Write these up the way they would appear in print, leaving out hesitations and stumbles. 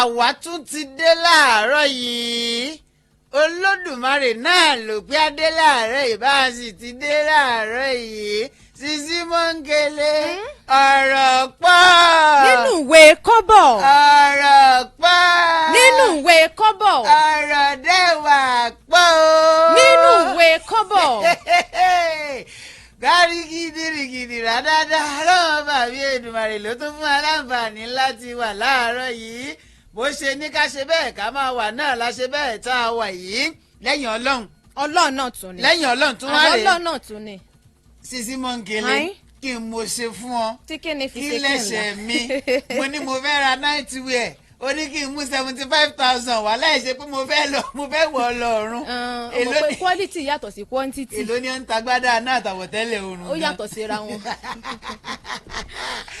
àwa tún ti dé láàárọ̀ yìí olódùmarè náà ló pé adé láàárọ̀ yìí bá a sì ti dé láàárọ̀ yìí Sisi Mọ́ńkélé ọ̀rọ̀ pọ̀. nínú ìwé kọ́bọ̀. ọ̀rọ̀ pọ̀. nínú ìwé kọ́bọ̀. ọ̀rọ̀ dẹ́wà pọ̀. nínú ìwé kọ́bọ̀. kárí gidigidi rádádá lọ́wọ́ bàbí Èdùmàrè ló tún fún aláǹfààní láti wà láàárọ̀ yìí bó ṣe ní ká ṣe bẹ́ẹ̀ ká máa wà náà la ṣe bẹ́ẹ̀ tá a wà yìí lẹ́yìn ọlọ́run náà tún ni. lẹ́yìn ọlọ́run tún wá rè ọlọ́run náà tún ni. Sisi Mọ́ńkélé kí n mo ṣe fún ọ tí kí ni fi ṣe kí lẹ́sẹ̀ mi mo ní mo fẹ́ ra night wear ó ní kí n mú 75,000 wá láì ṣe pé mo fẹ́ wọ̀ lọ́rùn. ọmọ pé quality yàtọ̀ sí quantity. èló ni ó ń ta gbádà náà àtàwọ̀tẹ́lẹ̀ oorun. ó yàtọ̀ síra wọn.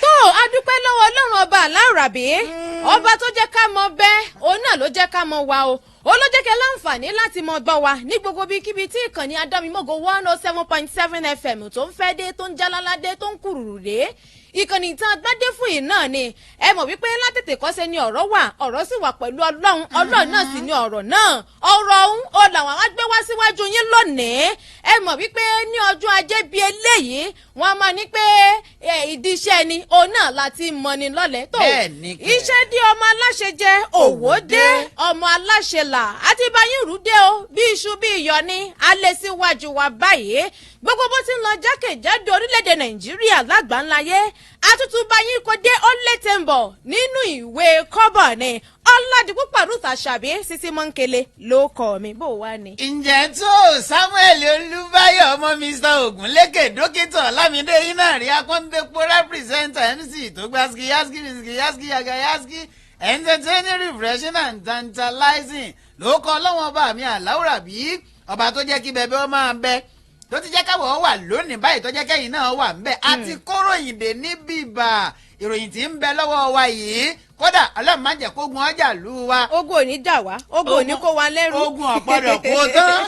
tó a dúpẹ́ lọ́wọ́ ọlọ́run ọba aláǹràbí ọba tó jẹ́ ká mọ bẹ́ẹ̀ òun náà ló jẹ́ ká mọ wa o ó ló jẹ́ kẹ́ láǹfààní láti mọ gbọ́ wa ní gbogbo bíkíbi tí ìkànnì adámímọ́gò 107.7 FM tó ń fẹ́ dé tó ń jáláládé tó ń kúrúrú dé ìkànnì ìtàn agbádé fún yìí náà ni ẹ mọ̀ wípé látètè kọ́ṣe ni ọ̀rọ̀ wà ọ̀rọ̀ sì wà pẹ̀lú ọlọ́run náà sì ni ọ̀rọ̀ náà ọ̀rọ̀ ọ̀hún ó làwọn á gbé wá síwájú yín lónìí ẹ mọ̀ wípé ní ọjọ́ ajé bíi eléyìí wọ́n á máa ní pé ìdí iṣẹ́ ni òun náà láti mọni lọ́lẹ̀ tó iṣẹ́ dí ọmọ aláṣẹ jẹ òwò dé ọmọ aláṣẹ là àti báyìí rú dé o bí iṣu bí iyọ̀ ni alẹ́ síwájú wa báyìí gbogbo bó ti ń lọ jákèjádò orílẹ̀-èdè Nàìjíríà lágbàńláyé àtútù báyìí kò dé ó létè ń bọ̀ nínú ìwé kọ́bọ̀ ni Ọládipúpọ̀ Ruth Àṣàbí Sisi Mọ́ńkélé ló kọ́ mi bó wá ni. ǹjẹ́ tó Samuel Olúbáyọ̀ ọmọ Mr. Ògúnlékè dókítà Ọlámídé yín náà rí akọ́ńdépò rẹ́pírẹ́sẹ̀ntà MC tó gba skiyaski yagayaski entertaining refreshing and tantalizing ló kọ́ ọlọ́wọ́n ọba mi Àláwùrábí ọba tó jẹ́ kí bẹ̀bẹ̀ ọ máa bẹ tó ti jẹ́ káwọ̀ wà lónìí báyìí tó jẹ́ kẹ́yìn náà wà ńbẹ̀ àti kóròyìn dé ní bíbà ìròyìn tí ń bẹ lọ́wọ́ wa yìí kódà Ọlọ́run má jẹ́ kógun ọjà lù wa. ogun ò ní dà wá ogun ò ní kó wa lẹ́rù. ogun ọ̀pọ̀dọ̀ kó tán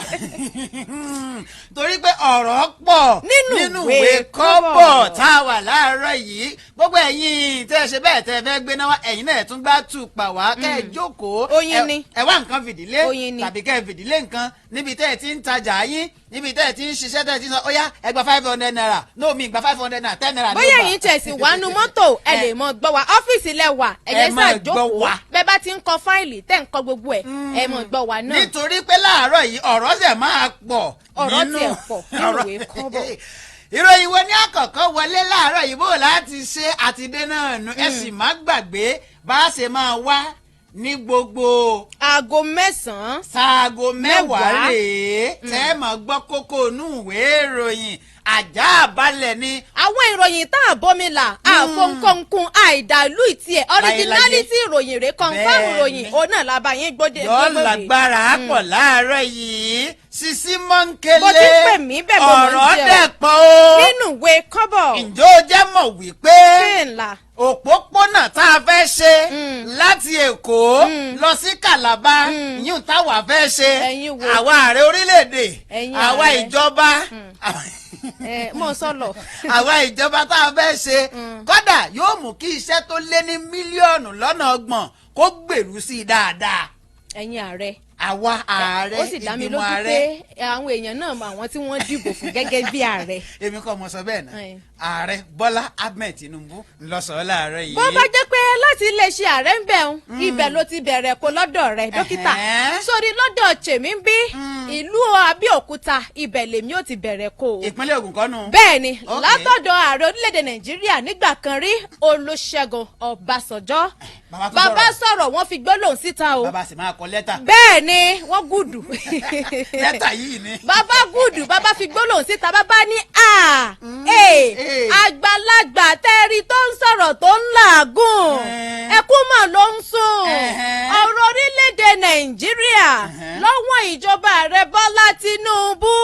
torí pé ọ̀rọ̀ pọ̀ nínú ìwé kọ́bọ̀ tá a wà láàárọ̀ yìí gbogbo ẹ̀yin tẹ́ ẹ ṣe bẹ́ẹ̀ tẹ́ ẹ fẹ́ gbé náà wá ẹ̀yin náà tún gbá tùpà wá kẹ́ ẹ jókòó ẹ wá nǹkan fìdílé tàbí kẹ́ ẹ fìdílé nǹkan níbi tẹ́ ẹ ti ń tajà yín níbi tẹ́ ẹ ti ń ṣiṣẹ́ tẹ́ ẹ ti ń sọ ó yá ẹ gba 500 naira no mi gba 500 naira 10 naira. bóyá ẹ̀yin tẹ̀sí wánú mọ́tò ẹ lè mọ gbọ́ wa ọ́fíìsì lẹ wà ẹ̀yẹ ṣàjókòó bẹ́ẹ̀ bá ti ń kọ fáìlì tẹ́ ń kọ gbogbo ẹ̀ ẹ mọ̀ gbọ́ wa náà. nítorí pé láàárọ̀ yìí ọ̀rọ̀ ṣẹ̀ máa pọ̀ ọ̀rọ̀ tiẹ̀ pọ̀ nínú ìwé kọ́bọ̀. ìròyìn wo ní àkọ́kọ́ wọlé láàárọ̀ yìí bó láti ṣe àtidé náà nù ẹ sì má gbàgbé bá a ṣe máa wá ní gbogbo aago 9 ṣaago 10 rèé tẹ́ ẹ máa gbọ́ kókó inú ìwé ìròyìn ajá balẹ̀ ni. àwọn ìròyìn tá a bómi là àfọ̀nkọ̀nkun àìdàlú ìtì ẹ̀ ọ̀ríjínálítì ìròyìn rẹ̀ kọ̀ǹfàmù ìròyìn òun náà la bá yín gbóde. yóò lágbára pọ̀ láàárọ̀ yìí Sisi Mọ́ńkélé bó ti pè mí bẹ́ẹ̀ mo mọ̀ ọ̀rọ̀ dẹ̀ pọ̀ o. nínú ìwé kọ́bọ̀. ǹjọ́ ó jẹ́ mọ̀ wípé òpópónà tá a fẹ́ ṣe láti Èkó lọ sí Kàlábá yíyún táwa fẹ́ ṣe àwa ààrẹ orílẹ̀-èdè àwa ìjọba mọ̀ sọ́lọ̀. àwa ìjọba tá a fẹ́ ṣe kódà yóò mú kí iṣẹ́ tó lé ní mílíọ̀nù lọ́nà 30 kó gbèrú sí i dáadáa. ẹ̀yin ààrẹ àwa ààrẹ ìgbìmọ̀ ààrẹ. ó sì dá mi lójú pé àwọn èèyàn náà mọ àwọn tí wọ́n dìbò fún gẹ́gẹ́ bí ààrẹ. èmi kọ́ mo sọ bẹ́ẹ̀ náà ààrẹ Bọ́lá Ahmed Tinubu lọ́sọ̀ọ́ láàárọ̀ yìí. bó bá jẹ́ pé láti iléeṣẹ́ ààrẹ ń bẹ̀ ń ibẹ̀ ló ti bẹ̀rẹ̀ kó lọ́dọ̀ rẹ̀ dókítà sórí lọ́dọ̀ tèmi ń bí ìlú Abẹ́òkúta ibẹ̀ lèmi ò ti bẹ̀rẹ̀ kó. ìpínlẹ̀ Ògùn kọ́ nù. bẹ́ẹ̀ ni látọ̀dọ̀ ààrẹ orílẹ̀-èdè Nàìjíríà nígbà kan rí Olúṣẹ́gun Ọbásanjọ́ bàbá sọ̀rọ̀ wọ́n fi gbólóhùn síta o. bàbá sì máa kọ lẹ́tà. bẹ́ẹ̀ ni wọ́n gùdù. lẹ́tà yìí ni. bàbá gùdù bàbá fi gbólóhùn síta bàbá ní àgbàlagbà tẹ́rí tó ń sọ̀rọ̀ tó ń làágùn ẹkún mà ló ń sùn ọ̀rọ̀ orílẹ̀-èdè Nàìjíríà lọ́wọ́ ìjọba ààrẹ Bọ́lá Tinubu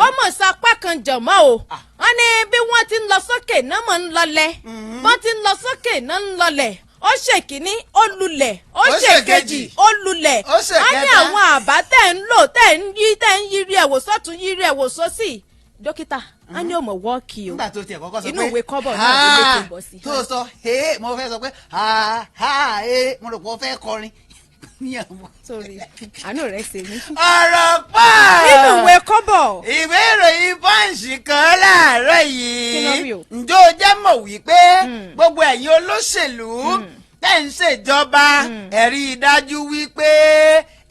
ó mọ̀ sapá kan jọ̀mọ́ o wọ́n ní bí wọ́n ti ń lọ sókè náà mọ̀ ń lọlẹ̀ wọ́n ti ń lọ sókè náà ń lọlẹ̀ ó ṣèkíní ó lulẹ̀ ó ṣèkejì ó lulẹ̀ wọ́n ní àwọn àbá tẹ̀ ń lò tẹ̀ ń yírí ẹ̀wò sọ́tún yírí ẹ̀wò sósì dókítà á ní ọmọ wọ́ọ̀kì o nígbà tó tiẹ̀ kọ́kọ́ sọ pé inú ìwé kọ́bọ̀ náà ló lè tó bọ̀ sí. tó sọ mo fẹ́ sọ pé mo rò pé ó fẹ́ kọrin. Sorry, àánú rẹ̀ ṣe mí. ọ̀rọ̀ pọ̀ nínú ìwé kọ́bọ̀. ìwé ìròyìn Punch kan láàárọ̀ yìí ǹjọ́ o jẹ́ mọ̀ wípé gbogbo ẹ̀yin olóṣèlú tẹ́ ń ṣèjọba ẹ̀rí dájú wípé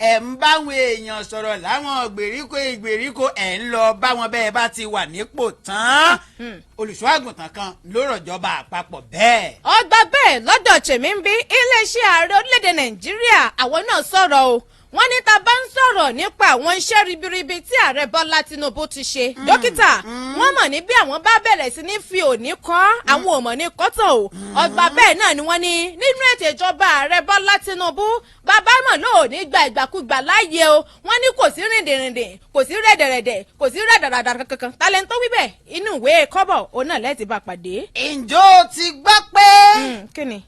ẹ̀ ń báwọn èèyàn sọ̀rọ̀ láwọn ìgbèríko ẹ̀ ń lọ báwọn bẹ́ẹ̀ bá ti wà nípò tán olùṣọ́ àgùntàn kan ló rọ̀jọba àpapọ̀ bẹ́ẹ̀. ọgbà bẹ́ẹ̀ lọ́dọ̀ tèmi ń bí iléeṣẹ́ ààrẹ orílẹ̀-èdè Nàìjíríà àwọn náà sọ̀rọ̀ o wọ́n ní tá bá ń sọ̀rọ̀ nípa àwọn iṣẹ́ ribiribi tí ààrẹ Bọ́lá Tinubu ti ṣe dókítà wọ́n mọ̀ ní bí àwọn bá bẹ̀rẹ̀ sí ní fi òní kọ́ àwọn ò mọ̀ ní kọ́tàn o ọgbà bẹ́ẹ̀ náà ni wọ́n ní nínú ètò ìjọba ààrẹ Bọ́lá Tinubu bàbá mọ̀ lóò ní gba ìgbàkúgbà láàyè o wọ́n ní kò sí rìndìnrìndìn kò sí rẹ̀dẹ̀rẹ̀dẹ̀ kò sí rẹ̀dàràdà kankan tálẹ́ńtò wíbẹ̀ inú ìwé kọ́bọ̀ òun náà lẹ́ẹ̀tì bá pàdé. ǹjọ́ o ti gbọ́ pé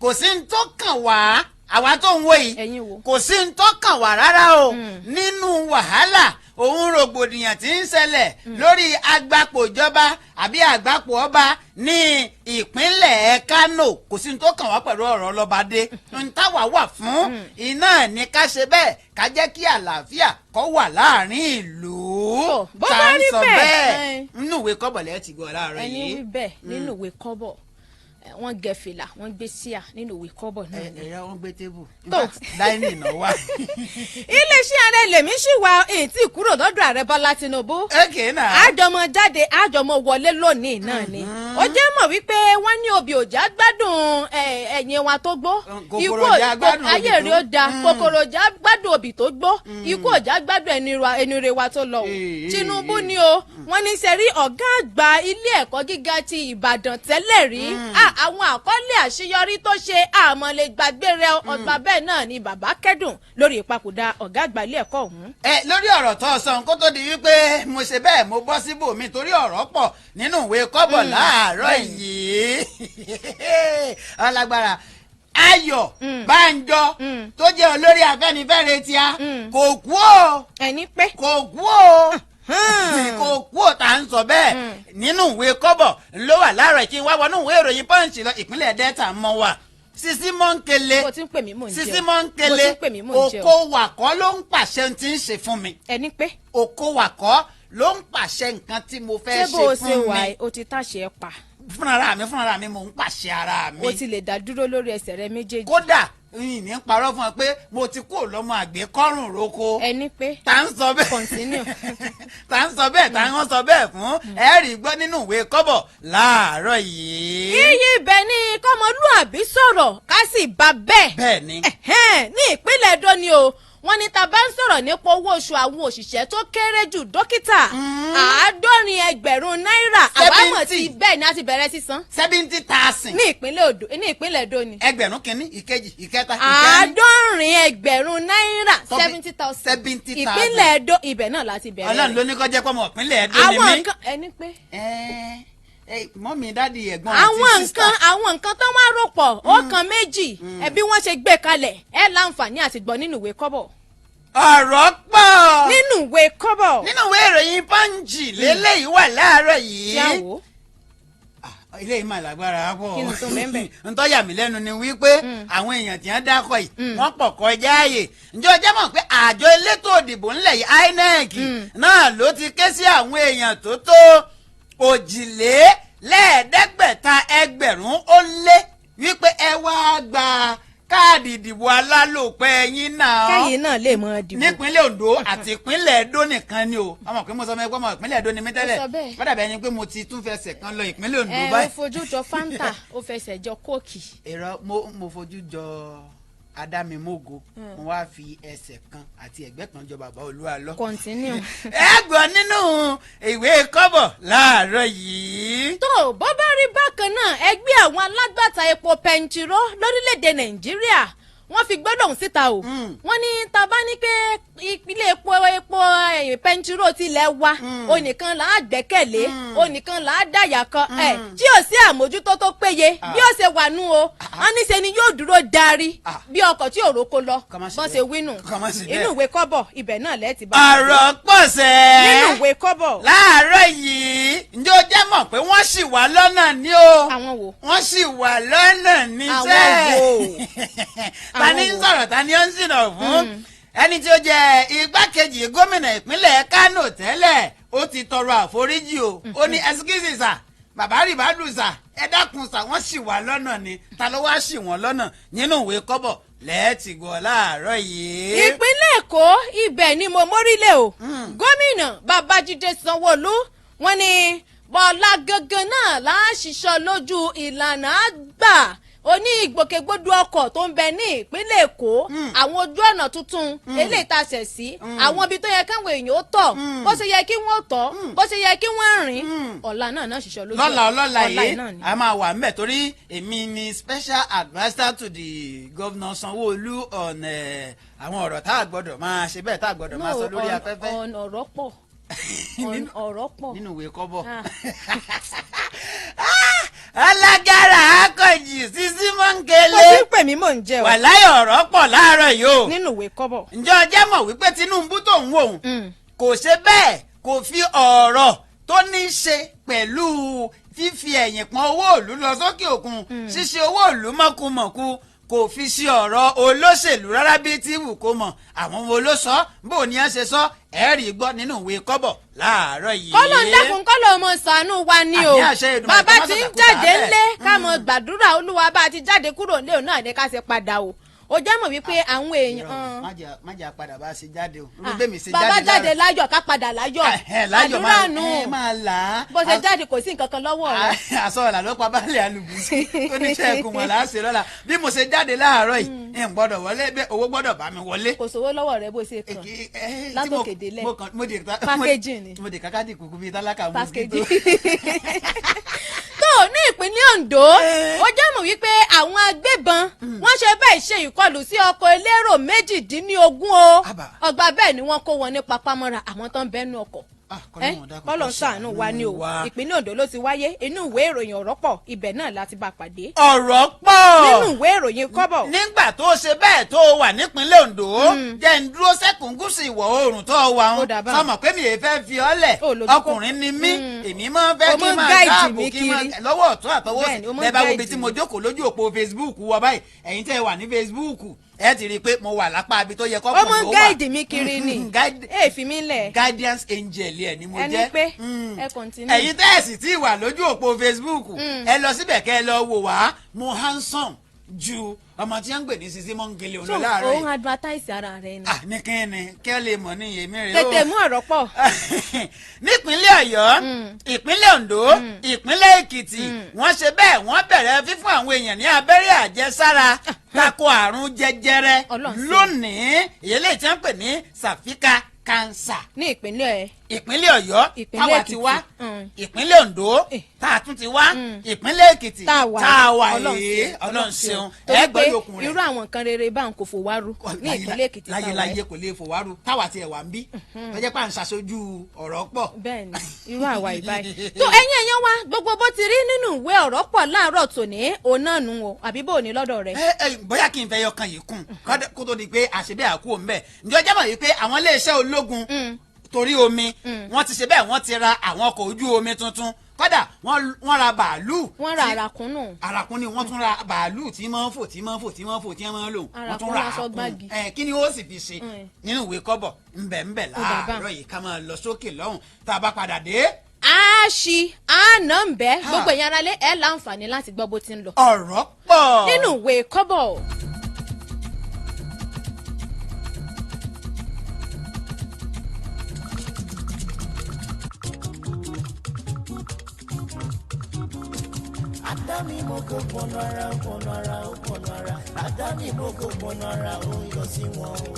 kò sí ní tó kàn wá àwa tó ń wò yìí kò sí ń tọ́kàn wá rárá o nínú wàhálà òun rògbòdìyàn tí ń ṣẹlẹ̀ lórí agbápòjọba àbí àgbápò ọba ní ìpínlẹ̀ Kánò kò sí ń tọ́kàn wá pẹ̀lú ọ̀rọ̀ ọlọ́badé ń táwa wà fún iná ní ká ṣe bẹ́ẹ̀ ká jẹ́ kí àlàáfíà kó wà láàrin ìlú tá ń sọ bẹ́ẹ̀ nínú ìwé kọ́bọ̀ lẹ́yìn tí gbọ́ láàárọ̀ yìí. ẹni wí bẹ́ẹ̀ nínú ìwé kọ́bọ̀ wọ́n gẹ fìlà wọ́n gbé síà nínú ìwé kọ́bọ̀ náà ni. ẹ̀yà wọ́n gbé tébù dáínì náà wá. iléeṣẹ́ ààrẹ lèmi sì wá èyí tí kúrò lọ́dọ̀ ààrẹ Bọ́lá Tinubu. àjọmọ jáde àjọmọ wọlé lónìí náà ni. ó jẹ́ mọ̀ wípé wọ́n ní obì òjá gbádùn ẹ̀yìn wa tó gbó. ikú ayé rí ó da kòkòrò òjá gbádùn obì tó gbó. ikú òjá gbádùn ẹni rẹ wa tó lọ. Tinubu ni o wọ́n ní sẹ́rí ọ̀gá àgbà ilé ẹ̀kọ́ gíga ti Ìbàdàn tẹ́lẹ̀ rí àwọn àkọlé àṣeyọrí tó ṣe àmọ́ lè gbàgbé rẹ ọgbà bẹ́ẹ̀ náà ni bàbá kẹ́dùn lórí ìpapòdà ọ̀gá àgbà ilé ẹ̀kọ́ ọ̀hún. lórí ọ̀rọ̀ tó sọ kó tó di wípé mo ṣe bẹ́ẹ̀ mo bọ́ síbòmí torí ọ̀rọ̀ pọ̀ nínú ìwé kọ́bọ̀ láàárọ̀ yìí ọlágbára Ayọ̀ Bánjọ tó jẹ́ olórí Afẹ́nifẹ́re tíá kò kú o ẹni pé kò kú o kò kú ò tá à ń sọ bẹ́ẹ̀ nínú ìwé kọ́bọ̀ ló wà láàárọ̀ kí n wá wọnú ìwé ìròyìn Punch lọ ìpínlẹ̀ Delta mọ́ wa Sisi Mọ́ńkele Okowakọ ló ń pàṣẹ tí ń ṣe fún mi. ẹni pé Okowakọ ló ń pàṣẹ nǹkan tí mo fẹ́ ṣe fún mi. ṣé bó o ṣe wà o ti tàṣẹ pa. fúnra mi mò ń pàṣẹ ara mi. o ti lè dá dúró lórí ẹsẹ̀ rẹ méjèèjì. kódà ní parọ́ fún ọ pé mo ti kúrò lọ́mọ àgbékọ́rùn roko. ẹni pé tá ń sọ bẹ́ẹ̀ continue. tá ń sọ bẹ́ẹ̀ tá ń sọ bẹ́ẹ̀ fún ẹ̀rí gbọ́ nínú ìwé kọ́bọ̀ láàárọ̀ yìí. iyì ibẹ̀ ni kọ́mọlúàbí sọ̀rọ̀ ká sì bá bẹ́ẹ̀. bẹ́ẹ̀ ni. ní ìpínlẹ̀ Ẹdó ni o wọ́n ní tá bá ń sọ̀rọ̀ nípa owó oṣù àwọn òṣìṣẹ́ tó kéré jù dókítà 70,000 náírà àbámọ̀ tí bẹ́ẹ̀ ni a ti bẹ̀rẹ̀ sísan. 70,000. ní ìpínlẹ̀ Ẹdó ni. ẹgbẹ̀rún kìíní ìkejì ìkẹta ìkẹrin. 70,000 náírà 70,000. 70,000. ìpínlẹ̀ Ẹdó ibẹ̀ náà láti bẹ̀rẹ̀. Ọlọ́run ló ní kó jẹ́ pọ́mọ ìpínlẹ̀ Ẹdó ni mí. àwọn nǹkan ẹni pé. mọ́mí dádì ẹ̀gbọ́n àti sísá. àwọn nǹkan tó wá rò pọ̀ ó kan méjì ẹbí wọ́n ṣe gbé kalẹ̀ ẹ láǹfààní àti gbọ́ nínú ìwé kọ́bọ̀. ọ̀rọ̀ pọ̀. nínú ìwé kọ́bọ̀. nínú ìwé ìròyìn Punch lélẹ́yìí wà láàárọ̀ yìí. yàwó. ilé yìí mà lágbára pọ̀. kí ni tó mẹ́mbẹ̀. ntọ́ yà mí lẹ́nu ni wípé àwọn èèyàn tí wọ́n dákọ̀ yìí wọ́n pọ̀ kọjá ààyè. ǹjọ́ jẹ́ mọ̀ pé àjọ elétò òdìbò ńlẹ̀ yìí INEC náà ló ti ké sí àwọn èèyàn tó tó 3,500 ó lé wípé ẹ wá gba káàdì ìdìbò alálòpẹ́ yín náà. kẹ́yìn náà lè mọ dìbò. nípínlẹ̀ Ondo àti ìpínlẹ̀ Ẹdó nìkan ni o. ọmọ pé mo sọ fún ọmọ ìpínlẹ̀ Ẹdó ni mí tẹ́lẹ̀. bọ́dà bẹ́ẹ̀ ni pé mo ti tún fẹsẹ̀ kan lọ ìpínlẹ̀ Ondo báyìí. ó fojú jọ Fanta ó fẹsẹ̀ jọ kóòkì. èrò mo fojú jọ Adámimógo mo wá fi ẹsẹ̀ kan àti ẹ̀gbẹ́ kan jọ bàbá Olúwa lọ. continue. ẹ gbọ́ nínú ìwé kọ́bọ̀ láàárọ̀ yìí. tó bó bá rí bákan náà ẹgbẹ́ àwọn alágbàtà epo pẹntiró lórílẹ̀‐èdè Nàìjíríà wọ́n fi gbólóhùn síta o wọ́n ní tá bá ní pé ìpínlẹ̀ epo pẹntiró tilẹ̀ wa onìkan là á gbẹ́kẹ̀lé onìkan là á dàyà kan tí ò sí àmójútó tó péye bí ó ṣe wà nú o wọ́n ní ṣe ni yóò dúró darí bí ọkọ̀ tí òrókò lọ bọ́n ṣe wínú inú ìwé kọ́bọ̀ ibẹ̀ náà lẹ́ẹ̀tì bá. ọ̀rọ̀ pọ̀ sẹ́. nínú ìwé kọ́bọ̀. láàárọ̀ yìí ǹjẹ́ o jẹ́ mọ̀ pé wọ́n ṣì wà lọ́nà ní o. àwọn wo. wọ́n ṣì wà lọ́nà ní sẹ́ẹ̀. àwọn wo. ta ni ń sọ̀rọ̀ ta ni ó ń sìnà fún. ẹni tí ó jẹ́ igbákejì gómìnà ìpínlẹ̀ Kánò tẹ́lẹ̀ ó ti tọrọ àforíjì o. ó ní ẹsikísì sà bàbá rìbádù sà ẹ dákun sà wọ́n ṣì wà lọ́nà ni ta ló wá ṣì wọ́n lọ́nà nínú ìwé kọ́bọ̀ lẹ́ẹ̀tì gbọ́ láàárọ̀ yìí. ìpínlẹ̀ Èkó ibẹ̀ ni mo mórílẹ̀ o. gómìnà Babájídé Sanwó-Olú wọ́n ní bọ́lá gangan náà láṣìṣọ́ lójú ìlànà àgbà oní ìgbòkègbodò ọkọ̀ tó ń bẹ ní ìpínlẹ̀ Èkó àwọn ojú ọ̀nà tuntun eléyìí tá a ṣẹ̀ sí àwọn ibi tó yẹ káwọn èèyàn ó tọ̀ bó ṣe yẹ kí wọ́n tọ̀ bó ṣe yẹ kí wọ́n rìn ọ̀la náà ṣiṣọ́ lójú ọlọ́la yìí a máa wà ńbẹ̀ torí èmi ni special adviser to the governor Sanwó-Olú on àwọn ọ̀rọ̀ tá a gbọ́dọ̀ máa ṣe bẹ́ẹ̀ tá a gbọ́dọ̀ máa sọ lórí afẹ́fẹ́. ọ̀rọ̀ pọ̀ ọ̀rọ̀ pọ̀ nínú ìwé kọ́bọ̀. alágàrà akọ̀jì Sisi Mọ́ńkélé. mo ti ń pè mí mò ń jẹ o. wàláhì ọ̀rọ̀ pọ̀ láàárọ̀ yìí o. nínú ìwé kọ́bọ̀. ǹjẹ́ o jẹ́ mọ̀ wípé Tinubu tó ń wò ó kò ṣe bẹ́ẹ̀ kò fi ọ̀rọ̀ tó ní í ṣe pẹ̀lú fífi ẹ̀yìn pọn owó ìlú lọ sókè òkun ṣíṣe owó ìlú mọ̀kùmọ̀kù kò fi ṣe ọ̀rọ̀ olóṣèlú rárá bíi tí wù kó mọ̀ àwọn wo ló sọ bó ni a ṣe sọ ẹ̀rí gbọ́ nínú ìwé kọ́bọ̀ láàárọ̀ yìí. kọ́lọ̀ ń dákun kọ́lọ̀ ọmọ ṣàánú wa ni o bàbá tí ń jáde ńlé ká mọ gbàdúrà Olúwa bá ti jáde kúrò nílé òun náà ní ká ṣe padà o ó jẹ́ mọ̀ wípé àwọn èèyàn. má jà padà bá a ṣe jáde o rúbẹ́ mi ṣe jáde bàbá jáde láyọ̀ ká padà láyọ̀ àdúrà nù máa là á. bó ṣe jáde kò sí nǹkan kan lọ́wọ́ rẹ̀. àṣọ ọ̀là ló pa baálé alùbùsí tó ní iṣẹ́ ẹ̀kún wọn là á ṣe lọ́la bí mo ṣe jáde láàárọ̀ yìí ń gbọ́dọ̀ wọlé bẹ́ẹ̀ owó gbọ́dọ̀ bá mi wọlé. kò sówó lọ́wọ́ rẹ bó ṣe kàn látòkè délẹ̀ pákéjì ni mo dè kákàdì kùkù bíi tálákà mo pákéjì. tó ní ìpínlẹ̀ Ondo ó jẹ́ mọ̀ wípé àwọn agbébọn wọ́n ṣe bẹ́ẹ̀ ṣe ìkọlù sí ọkọ̀ elérò 18 o ọgbà bẹ́ẹ̀ ni wọ́n kó wọn ní papámọ́ra àwọn tó ń bẹ́nu ọkọ̀ kọ́lọ̀ ń ṣàánú wa ni o ìpínlẹ̀ Ondo ló ti wáyé inú ìwé ìròyìn ọ̀rọ̀ pọ̀ ibẹ̀ náà láti bá pàdé. ọ̀rọ̀ pọ̀ nínú ìwé ìròyìn kọ́bọ̀. nígbà tó ṣe bẹ́ẹ̀ tó wà nípínlẹ̀ Ondo jẹ́ ń dúró sẹ́kùn gúúsù ìwọ̀ oòrùn tó wà ń sọmọ pé mi ì fẹ́ fi ọ́ lẹ̀ ọkùnrin ni mí èmi máa ń fẹ́ kí n máa dáàbò kí n máa lọ́wọ́ ọ̀tún àtọwọ́ bẹ́ẹ̀ bá wo ibi tí mo jókòó lójú òpó Facebook wa báyìí ẹ̀yin tẹ́ wà ní Facebook ẹ ti rí i pé mo wà lápá ibi tó yẹ kọ́kùnrin ó wà. ọmọ gáìdì mi kiri ni èèfì mi lẹ̀. guardians angel ẹ ni mo jẹ́. ẹni pé ẹ kọ́ntínú. ẹ̀yin tẹ́ẹ̀sì tí wà lójú òpó Facebook ẹ lọ síbẹ̀ kẹ́ ẹ lọ wò wá mo handsome ju ọmọ tí wọ́n ń gbè ní Sisi Mọ́ńkélé òun láàárọ̀ yìí. òun advertise ara rẹ ni. ní kí ni kí ẹ lè mọ̀ ní iye mi rè o. tètè mú ọ̀rọ̀ pọ̀. nípínlẹ̀ Ọ̀yọ́ ìpínlẹ̀ Ondo ìpínlẹ̀ Èkìtì wọ́n ṣe bẹ́ẹ̀ wọ́n bẹ̀rẹ̀ fífún àwọn èèyàn ní abẹ́rẹ́ àjẹsára tako àrùn jẹjẹrẹ lónìí èyí tí wọ́n pè ní sàfíkà kánsà. ní ìpínlẹ̀ Ọ̀yọ́ táwa ti wá ìpínlẹ̀ Ondo tá a tún ti wá ìpínlẹ̀ Èkìtì tá a wà yìí Ọlọ́run ṣeun ẹ gbọ́ yòókù rẹ̀. irú àwọn nǹkan rere báwọn kò fòwárú ní ìpínlẹ̀ Èkìtì táwa láyé kò lè fòwárú táwa tiẹ̀ wà ń bí tọ́jẹ́ pà ń ṣàṣojú ọ̀rọ̀ pọ̀. bẹ́ẹ̀ni irú àwa ìbáyìí tó ẹ̀yin èèyàn wa gbogbo bó ti rí nínú ìwé ọ̀rọ̀ pọ̀ láàárọ̀ tòní òun náà nù o àbí bò ní lọ́dọ̀ rẹ̀. bóyá kí n fẹ́ yọkan yìí kún kó tó di pé àṣebẹ́ àkú òun bẹ́ẹ̀ ǹjọ́ jẹ́ mọ̀ wípé àwọn iléeṣẹ́ ológun torí omi wọ́n ti ṣe bẹ́ẹ̀ wọ́n ti ra àwọn ọkọ̀ ojú omi tuntun kódà wọ́n ra bàálù. wọ́n ra àràkúnnù. àràkúnnù wọ́n tún ra bàálù tí máa ń fò tí máa ń lò wọ́n tún ra àràkúnnù. kí ni ó sì fi ṣe nínú ìwé kọ́bọ̀ ńbẹ̀ láàárọ̀ yìí ká máa lọ sókè lọ́hùn tá a bá padà dé. a ṣì àná ń bẹ gbogbo ìyẹn ara lé ẹ láǹfààní láti gbọ́ bó ti ń lọ. ọ̀rọ̀ pọ̀ nínú ìwé kọ́bọ̀. Adami moko ponara Adami moko ponara o yọ sí wọn o.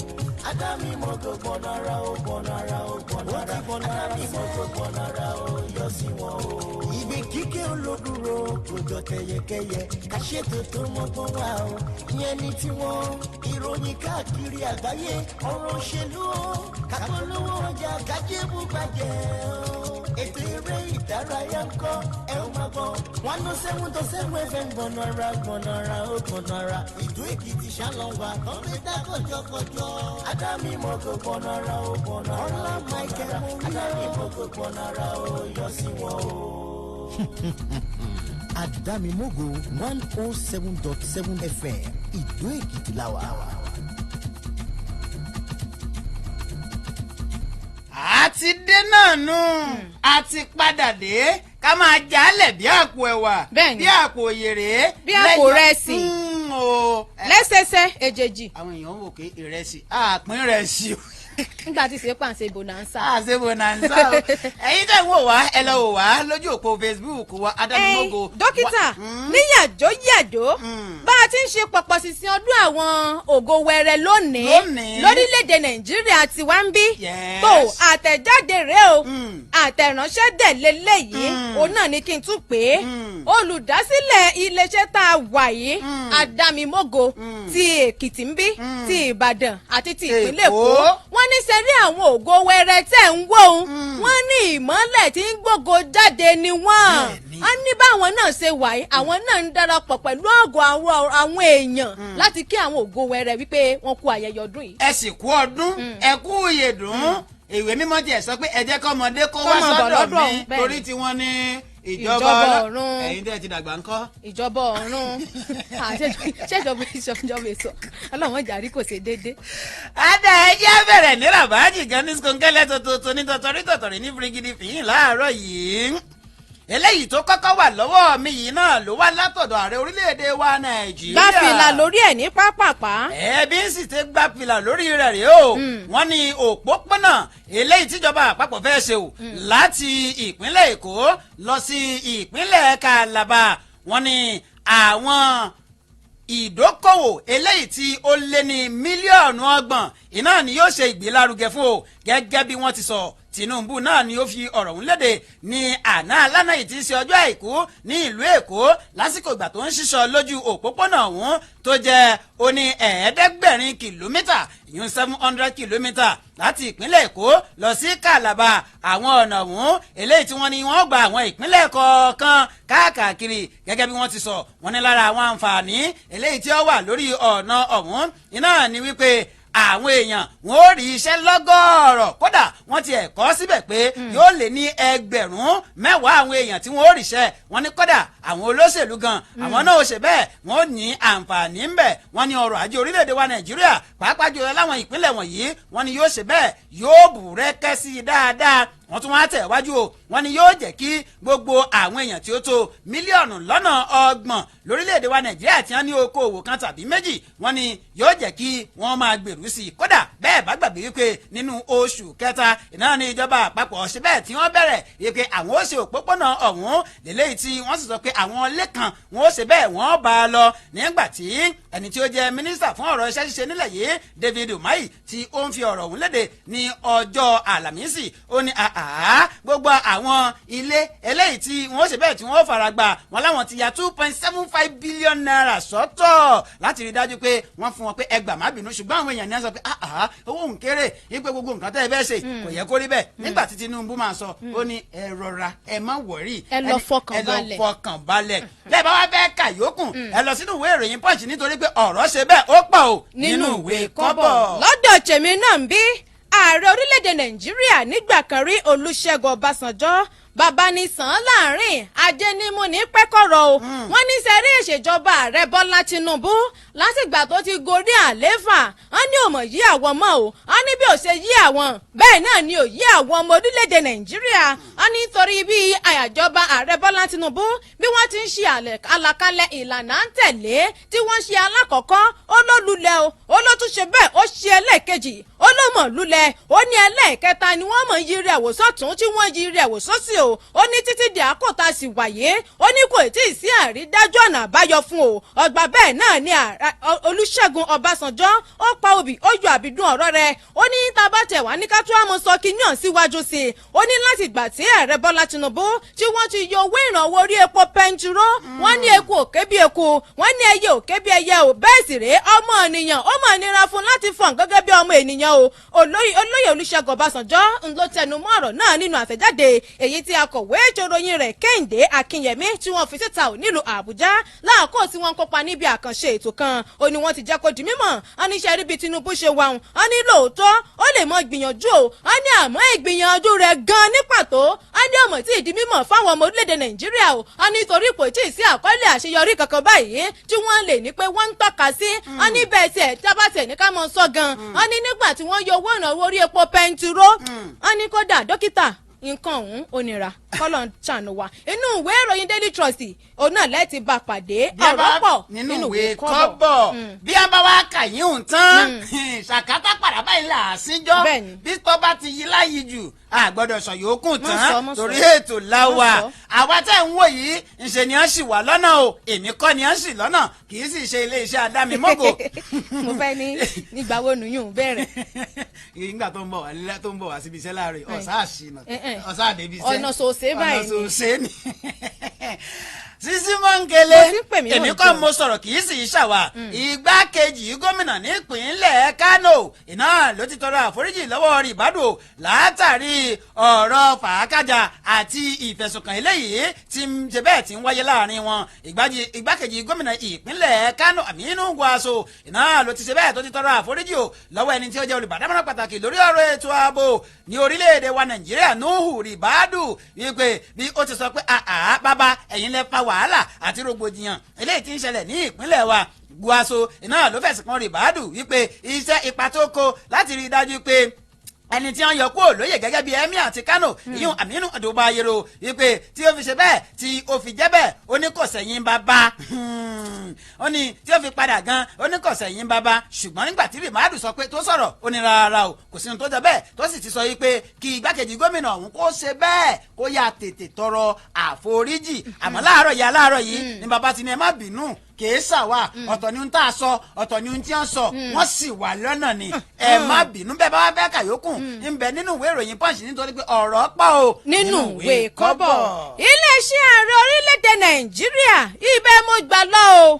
Adami moko ponara o Adami moko ponara o yọ sí wọn o. Ibi kíkẹ́ olódùró kò jọ kẹyẹkẹyẹ ká ṣètò tó mọ́gbọ́n wá o. Ìyẹn ní tiwọn ìròyìn káàkiri àgbáyé ọ̀rọ̀ òṣèlú o. Kàkólówó ọjà kájébù gbàjẹ́ o. Ètò eré ìdárayá ń kọ́ ẹ̀ ń máa gbọ́ 107.7 FM gbọ̀nàrà ó gbọ̀nàrà ìdó Èkìtì ṣàlọ́wà tó fi dá kọjọkọjọ. Adami moko gbọ̀nàrà ó gbọ̀nàrà ọ̀la Michael Adami moko òpópónà ara ó yọ sí wọn o. Àdámimógo 107.7 FM Ìdó Èkìtì la wà. àti dé náà nù àti padà dé ká máa jálẹ̀ bí àpò ẹ̀wà bí àpò òyèrè bí àpò rẹsì lẹ́sẹsẹ èjèjì. àwọn èèyàn wò pé ìrẹsì àpín ìrẹsì o. nígbà tí ṣe pàǹsẹ̀ bonanza. àṣẹ bonanza o ẹ̀yin tẹ́ ń wò wá ẹ lọ wò wá lójú òpó Facebook wa Adámimógo. dókítà ní yàjó bá a ti ń ṣe pọ̀pọ̀ sísìn ọdún àwọn ògo wẹrẹ lónìí lórílẹ̀‐èdè Nàìjíríà ti wá ń bí tó àtẹ̀jáde rẹ̀ o àtẹ̀ránṣẹ́ dẹ̀ lélẹ́yìí òun náà ni kí n tún pè é olùdásílẹ̀ iléeṣẹ́ tá a wà yìí Adámimógo ti Èkìtì ń bí ti Ìbàdàn àti ti ìpínlẹ̀ Èkó wọ́n ní sẹ́rí àwọn ògo wẹrẹ tẹ̀ ń wò ó wọ́n ní ìmọ́lẹ̀ tí ń gbógo jáde ni wọ́n á ní báwọn náà ṣe wà yìí àwọn náà ń darapọ̀ pẹ̀lú ọ̀gọ̀ àwọn èèyàn láti kí àwọn ògo wẹrẹ wípé wọ́n kú ayẹyẹ ọdún yìí. ẹ sì kú ọdún ẹ kú ìyèdún ìwé mímọ́ tiẹ̀ sọ pé ẹ jẹ́ kọ́mọdé kó wá sọ́dọ̀ mi torí tí wọ́n ní ìjọba ọ̀run ẹ̀yin tẹ́ ti dàgbà ńkọ́. ìjọba ọ̀run ṣèjọba ìjọba èso ọlọ́run jàrí kò ṣe déédéé. adà ẹjẹ́ bẹ̀rẹ̀ ní rabaji gan ní skongẹ́lẹ́ tuntun ní tọ̀tọ̀rí ní firigidi fìyín láàárọ̀ yìí eléyìí tó kọ́kọ́ wà lọ́wọ́ mi yìí náà ló wá látọ̀dọ̀ ààrẹ orílẹ̀-èdè wa Nàìjíríà. gba fìlà lórí ẹ̀ ní pápápá. ẹbí ń sì ti gba fìlà lórí rẹ̀ rèé o wọ́n ní òpópónà eléyìí tíjọba àpapọ̀ fẹ́ ṣe o láti ìpínlẹ̀ Èkó lọ sí ìpínlẹ̀ Calabar wọ́n ní àwọn ìdókòwò eléyìí tí ó lé ní mílíọ̀nù 30 iná ni yóò ṣe ìgbélárugẹ fún o gẹ́gẹ́ bí wọ́n ti sọ Tinubu náà ni ó fi ọ̀rọ̀ ọ̀hún léde ní àná alánà yìí tí í ṣe ọjọ́ àìkú ní ìlú Èkó lásìkò ìgbà tó ń ṣíṣọ lójú òpópónà ọ̀hún tó jẹ́ oní 500 kìlómítà ìyún 700 kìlómítà láti ìpínlẹ̀ Èkó lọ sí Calabar àwọn ọ̀nà ọ̀hún eléyìí tí wọ́n ní wọ́n gba àwọn ìpínlẹ̀ kọ̀ọ̀kan káàkiri gẹ́gẹ́ bí wọ́n ti sọ wọ́n ní lára àwọn àǹfààní eléyìí tí ó wà lórí ọ̀nà ọ̀hún iná ni wípé àwọn èèyàn wọn ò rí iṣẹ́ lọ́gọ́ọ̀rọ̀ kódà wọ́n ti ẹ̀kọ́ síbẹ̀ pé yóò lé ní 10,000 àwọn èèyàn tí wọ́n ò ríṣẹ́ wọn ní kódà àwọn olóṣèlú gan àwọn náà ò ṣe bẹ́ẹ̀ wọ́n ò ní àǹfààní ń bẹ̀ wọ́n ní ọrọ̀ ajé orílẹ̀-èdè wa Nàìjíríà pàápàá jùlọ láwọn ìpínlẹ̀ wọ̀nyí wọ́n ní yóò ṣe bẹ́ẹ̀ yóò bùrẹ́kẹ́ sí i dáadáa wọ́n tún wá tẹ̀ wájú o wọ́n ní yóò jẹ́ kí gbogbo àwọn èèyàn tí ó tó mílíọ̀nù lọ́nà 30 lórílẹ̀‐èdè wa Nàìjíríà tí wọ́n ní okòwò kan tàbí méjì wọ́n ní yóò jẹ́ kí wọ́n máa gbèrú sí i kódà bẹ́ẹ̀ bá gbàgbé wípé nínú oṣù kẹta iná ní ìjọba àpapọ̀ ṣe bẹ́ẹ̀ tí wọ́n bẹ̀rẹ̀ wípé àwọn ó ṣe òpópónà ọ̀hún lélẹ́yìí tí wọ́n sì sọ pé àwọn ilé kan wọ́n ó ṣe bẹ́ẹ̀ wọ́n bá a lọ nígbà tí ẹni tí ó jẹ́ mínísítà fún ọ̀rọ̀ iṣẹ́ ṣíṣe nílẹ̀ yìí David Umahi tí ó ń fi ọ̀rọ̀ ọ̀hún léde ní ọjọ́ Àlàmísì ó ní gbogbo àwọn ilé eléyìí tí wọ́n ṣe bẹ́ẹ̀ tí wọ́n fara gbà wọ́n láwọn ti ya 2.75 billion naira sọ́tọ̀ láti rí dájú pé wọ́n fún wọn pé ẹgbà má bínú ṣùgbọ́n àwọn èèyàn ní wọ́n sọ pé owó ń kéré wípé gbogbo nǹkan tẹ́ ẹ bẹ́ẹ̀ ṣe kò yẹ kó rí bẹ́ẹ̀ nígbà tí Tinubu máa sọ ó ní ẹ rọra ẹ má wọ̀rí ẹ lọ fọkàn balẹ̀ lẹ́ẹ̀ bá wá fẹ́ kà yókùn ẹ lọ sínú ìwé ìròyìn Punch nítorí pé ọ̀rọ̀ ṣe bẹ́ẹ̀ ó pọ̀ o nínú ìwé kọ́bọ̀. lọ́dọ̀ tèmi náà ń bí ààrẹ orílẹ̀-èdè Nàìjíríà nígbà kan rí Olúṣẹ́gun Ọbásanjọ́ bàbá ní sàn án láàrin ajé ní mú ní pẹ́kọ̀rọ̀ o wọ́n ní sẹ́rí ìṣèjọba ààrẹ Bọ́lá Tinubu látìgbà tó ti gorí àlééfà wọ́n ní òmò yí àwọn mọ́ o wọ́n ní bí ò ṣe yí àwọn bẹ́ẹ̀ náà ni ò yí àwọn ọmọ orílẹ̀-èdè Nàìjíríà wọ́n ní torí bí àyàjọba ààrẹ Bọ́lá Tinubu bí wọ́n ti ń ṣe àlàkalẹ̀ ìlànà ń tẹ̀lé tí wọ́n ṣe alákọ̀ọ́kọ́ ó ló lulẹ̀ o ó ló tún ṣe bẹ́ẹ̀ ó ṣe ẹlẹ́ẹ̀kejì ó ló mọ̀ lulẹ̀ ó ní ẹlẹ́ẹ̀kẹta ni wọ́n mọ̀ yí rẹ̀ wò sọ́tún tí wọ́n yí rẹ̀ wò sósì o ó ní títí di àkótá sì wáyé ó ní kò tí ì sí àrídájú ọ̀nà àbáyọ fún o ọgbà bẹ́ẹ̀ náà ni Olúṣẹ́gun Ọbásanjọ́ ó pa obì ó yọ àbídún ọ̀rọ̀ rẹ̀ ó ní tabatẹ̀ wá ní ká tó àmọ́ sọ kí yàn síwájú sí i ó ní láti gbà tí ààrẹ Bọ́lá Tinubu tí wọ́n ti yọ owó ìrànwọ́ orí epo pẹntiró wọ́n ní eku òkè bí eku wọ́n ní ẹyẹ òkè bí ẹyẹ ò bẹ́ẹ̀ sì rèé ọmọ ènìyàn ó mọ̀ nira fún láti fọ̀n gẹ́gẹ́ bí ọmọ ènìyàn o olóyè Olúṣẹ́gun Ọbásanjọ́ ń ló tẹnu mọ́ ọ̀rọ̀ náà nínú àtẹ̀jáde èyí tí akọ̀wé ìjòròyìn rẹ̀ Kẹ́hìndé Akínyẹmí tí wọ́n fi síta ò nílùú Àbújá láàkó tí wọ́n kópa níbi àkànṣe ètò kan ó ní wọ́n ti jẹ́ kó di mímọ̀ á ní ṣe rí bí Tinubu ṣe wà á ní lóòótọ́ ó lè mọ gbìyànjú o á ní àmọ́ ìgbìyànjú rẹ̀ gan ní pàtó á ní ọmọ tí ìdí mímọ̀ fáwọn ọmọ orílẹ̀-èdè Nàìjíríà o á ní torí kò tí ì sí àkọọ́lẹ̀ àṣeyọrí kankan báyìí tí wọ́n lè ní pé wọ́n ń tọ́ka sí á ní bẹ́ẹ̀ tiẹ̀ tábàtẹ̀ ní ká mọ̀ sọ gan á ní nígbà tí wọ́n yọ owó ìrànwọ́ orí epo pẹntiró á ní kódà dókítà nǹkan ọ̀hún ò nira kọ́lọ̀ ń ṣàánú wa inú ìwé ìròyìn Daily Trust òun náà lẹ́ẹ̀tì bá pàdé ọ̀rọ̀ pọ̀ nínú ìwé kọ́bọ̀ bí a bá wá kàyín òun tán ṣàkátà padà báyìí là á síjọ́ bí tó bá ti yí láyìí jù a gbọ́dọ̀ sọ yòókù tán torí ètò láwà àwa tẹ́ ń wò yìí ńṣe ni wọ́n sì wà lọ́nà o èmi kọ́ ni wọ́n sì lọ́nà kì í sì ṣe iléeṣẹ́ adámimógo. mo fẹ́ ní nígbà wo nùyún bẹ̀rẹ̀. ìgbà tó ń bọ̀ wá síbi iṣẹ́ láàrin ọ̀sá àṣìnà ọ̀sá àdébí iṣẹ́ ọ̀nà sòsè báyìí ni ọ̀nà sòsè ni. Sisi Mọ́ngele èmi kọ́ mo sọ̀rọ̀ kì í sì í ṣàwà igbákejì gómìnà nípínlẹ̀ Kánò iná ló ti tọrọ àforíjì lọ́wọ́ Ribadu látàrí ọ̀rọ̀ fàákàjà àti ìfẹ̀sùnkàn eléyìí tí ń ṣe bẹ́ẹ̀ tí ń wáyé láàrin wọn igbákejì gómìnà ìpínlẹ̀ Kánò Aminu Gwaso iná ló ti ṣe bẹ́ẹ̀ tó ti tọrọ àforíjì o lọ́wọ́ ẹni tí ó jẹ́ olùbádámọ̀ràn pàtàkì lórí ọ̀rọ̀ ètò ààbò ní orílẹ̀-èdè wa Nàìjíríà Nuhu Ribadu wípé bí ó ti sọ pé bàbá ẹ̀yin lẹ fa wàhálà àti rògbòdìyàn eléyìí tí ń ṣẹlẹ̀ ní ìpínlẹ̀ wa Gwaso iná ló fẹ̀sùn kan Ribadu wípé iṣẹ́ ipa tó kó láti rí i dájú pé ẹni tí wọ́n yọ kúrò lóyè gẹ́gẹ́ bíi emir àti Kano ìyún Aminu Ado Bayero wípé tí ó fi ṣe bẹ́ẹ̀ tí ó fi jẹ́ bẹ́ẹ̀ ó ní kò sẹ́yìn bàbá ó ní tí ó fi padà gan ó ní kò sẹ́yìn bàbá ṣùgbọ́n nígbà tí Ribadu sọ pé tó sọ̀rọ̀ ó ní rárá o kò sí ohun tó jẹ bẹ́ẹ̀ tó sì ti sọ wípé kí igbákejì gómìnà ọ̀hún kó ṣe bẹ́ẹ̀ kó yá tètè tọrọ àforíjì àmọ́ láàárọ̀ yìí ni bàbá ti ní ẹ má bínú kìí ṣàwà ọ̀tọ̀ ni ń tà sọ ọ̀tọ̀ ni ń tí ń sọ wọ́n sì wà lọ́nà ni ẹ má bínú bẹ́ẹ̀ bá wá bẹ́ẹ̀ kàyókù ń bẹ nínú ìwé ìròyìn Punch nítorí pé ọ̀rọ̀ pọ̀ o nínú ìwé kọ́bọ̀. iléeṣẹ́ ààrẹ orílẹ̀-èdè Nàìjíríà ibẹ̀ mo gbà lọ o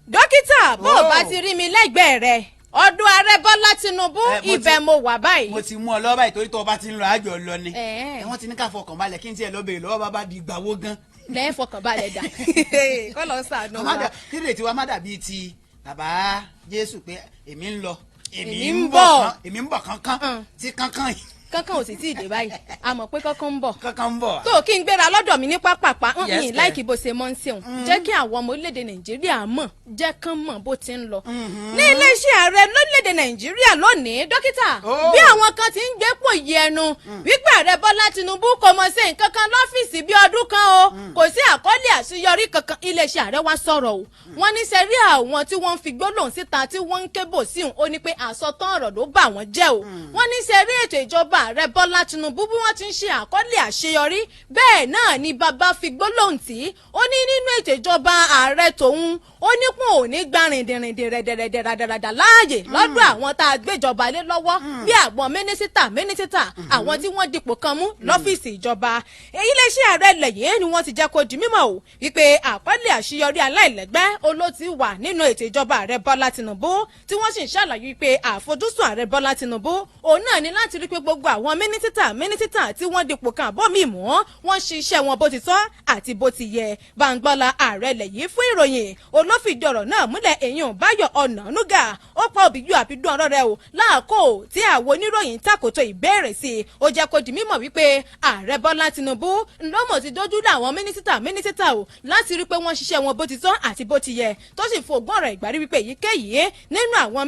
dókítà bó o bá ti rí mi lẹ́gbẹ̀ẹ́ rẹ̀ ọdún ààrẹ Bọ́lá Tinubu ibẹ̀ mo wà báyìí. mo ti mú ọ lọ́wọ́ báyìí torí tó o bá ti ń lọ àjọ lọ ni wọ́n ti ní ká fọkàn balẹ̀ kí n tiẹ̀ lọ bèèrè lọ́wọ́ bàbá di ìgbàwó gan lẹ́yìn fọkànbalẹ̀ dà kọ́ lọ sànù wa. kí lè tiwa má dàbí ti bàbá Jésù pé èmi ń lọ èmi ń bọ̀ kankan tí kankan yìí. kankan ò sì tí ì dé báyìí a mọ̀ pé kankan ń bọ̀. kankan ń bọ̀. tó kí n gbéra lọ́dọ̀ mi ní pápápá yìí láìkí bó ṣe mọ́ ń ṣeun jẹ́ kí àwọn ọmọ orílẹ̀-èdè Nàìjíríà mọ̀ jẹ́ kán mọ̀ bó ti ń lọ. ní iléeṣẹ́ ààrẹ lórílẹ̀-èdè Nàìjíríà lónìí dókítà bí àwọn kan ti ń gbépò yí ẹnu wípé ààrẹ Bọ́lá Tinubu kò mọ̀ ṣe nǹkan kan lọ́fíìsì bí ọdún kan o kò sí àkọọ́lẹ̀ àṣeyọrí kankan iléeṣẹ́ ààrẹ wa sọ̀rọ̀ o wọ́n ní sẹ́rí àwọn tí wọ́n ń fi gbólóhùn síta tí wọ́n ń kébò sí òun ó ní pé àsọtán ọ̀rọ̀ ló bà wọ́n jẹ́ o wọ́n ní sẹ́rí ètò ìjọba ààrẹ Bọ́lá Tinubu bí wọ́n ti ń ṣe àkọọ́lẹ̀ àṣeyọrí bẹ́ẹ̀ náà ni bàbá fi gbólóhùn tí ó ní nínú ètò ìjọba ààrẹ tòun ó ní pọ́n ò ní gba rìndìnrìndìn rẹ̀dẹ̀rẹ̀dẹ̀rẹ̀dẹ̀rẹ̀dẹ̀ láàyè lọ́dọ̀ àwọn tá a gbéjọba lé lọ́wọ́ bí àwọn mínísítà àwọn tí wọ́n dipò kan mú lọ́fíìsì ìjọba iléeṣẹ́ ààrẹ lẹ́yìn ni wọ́n ti jẹ́ kó di mímọ̀ o wípé àkọọ́lẹ̀ àṣeyọrí aláìlẹ́gbẹ́ olóòtú wà nínú ètò ìjọba ààrẹ Bọ́lá Tinubu tí wọ́n sì ń ṣàlàyé wípé àfojúsùn ààrẹ Bọ́lá Tinubu òun náà ní láti rí pé gbogbo àwọn mínísítà tí wọ́n dipò kan àbọ̀ mi mọ́ wọ́n ṣiṣẹ́ wọn bó ti tọ́ àti bó ti yẹ Báńgbọ́lá ààrẹ lẹ́yìn fún ìròyìn olófìdí ọ̀rọ̀ náà múlẹ̀ èèyàn Báyọ̀ Ọ̀nànúgà ó pa òbíjú àbídún ọ̀rọ̀ rẹ̀ o láàkó tí àwọn oníròyìn tàkòtò ìbéèrè sí i ó jẹ́ kó di mímọ̀ wípé ààrẹ Bọ́lá Tinubu ńlọ́mọ̀ ti dójú lé àwọn mínísítà o láti rí pé wọ́n ṣiṣẹ́ wọn bó ti tọ́ àti bó ti yẹ tó sì fògbọ́n ọ̀rọ̀ ìgbàrí wípé èyíkéyìí nínú àwọn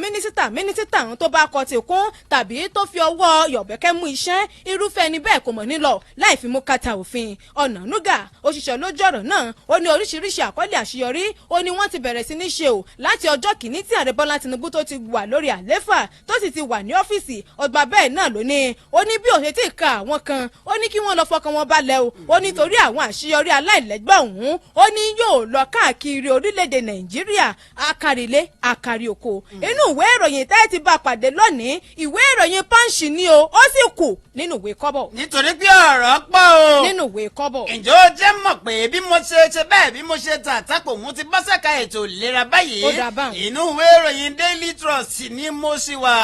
mínísítà tó bá kọ ti kún tàbí tó fi ọwọ́ yọ̀bẹ̀kẹ́ mú iṣẹ́ irúfẹ́ ẹni bẹ́ẹ̀ kò mọ̀ nílọ láì fi mú kàtà òfin Ọ̀nànúgà òṣìṣẹ́ lójú ọ̀rọ̀ náà ó ní oríṣiríṣi àkọọ́lẹ̀ àṣeyọrí ó ní wọ́n ti bẹ̀rẹ̀ sí ní ṣe o láti ọjọ́ kìíní tí ààrẹ Bọ́lá Tinubu tó ti wà lórí àléfà tó sì ti wà ní ọ́fíìsì ọgbà bẹ́ẹ̀ náà ló ní ó ní bí òṣèlú ti ka àwọn kan ó ní kí wọ́n lọ fọkàn wọn balẹ̀ o ó ní torí àwọn àṣeyọrí aláìlẹ́gbẹ́ ọ̀hún ó ní yóò lọ káàkiri orílẹ̀-èdè Nàìjíríà akarílé akárí oko inú ìwé ìròyìn tẹ́ ti bá pàdé lónìí ìwé ìròyìn Punch ni o ó sì sì kù nínú ìwé kọ́bọ̀. nítorí pé ọ̀rọ̀ pọ̀ o. nínú ìwé kọ́bọ̀. ǹjẹ́ ó jẹ́ mọ̀ pé bí mo ṣe bẹ́ẹ̀ bí mo ṣe tà àtàkùn òun ti bọ́ sẹ́ka ètò ìlera báyìí. ó dà báwọn. inú ìwé ìròyìn Daily Trust ni mo ṣì wà.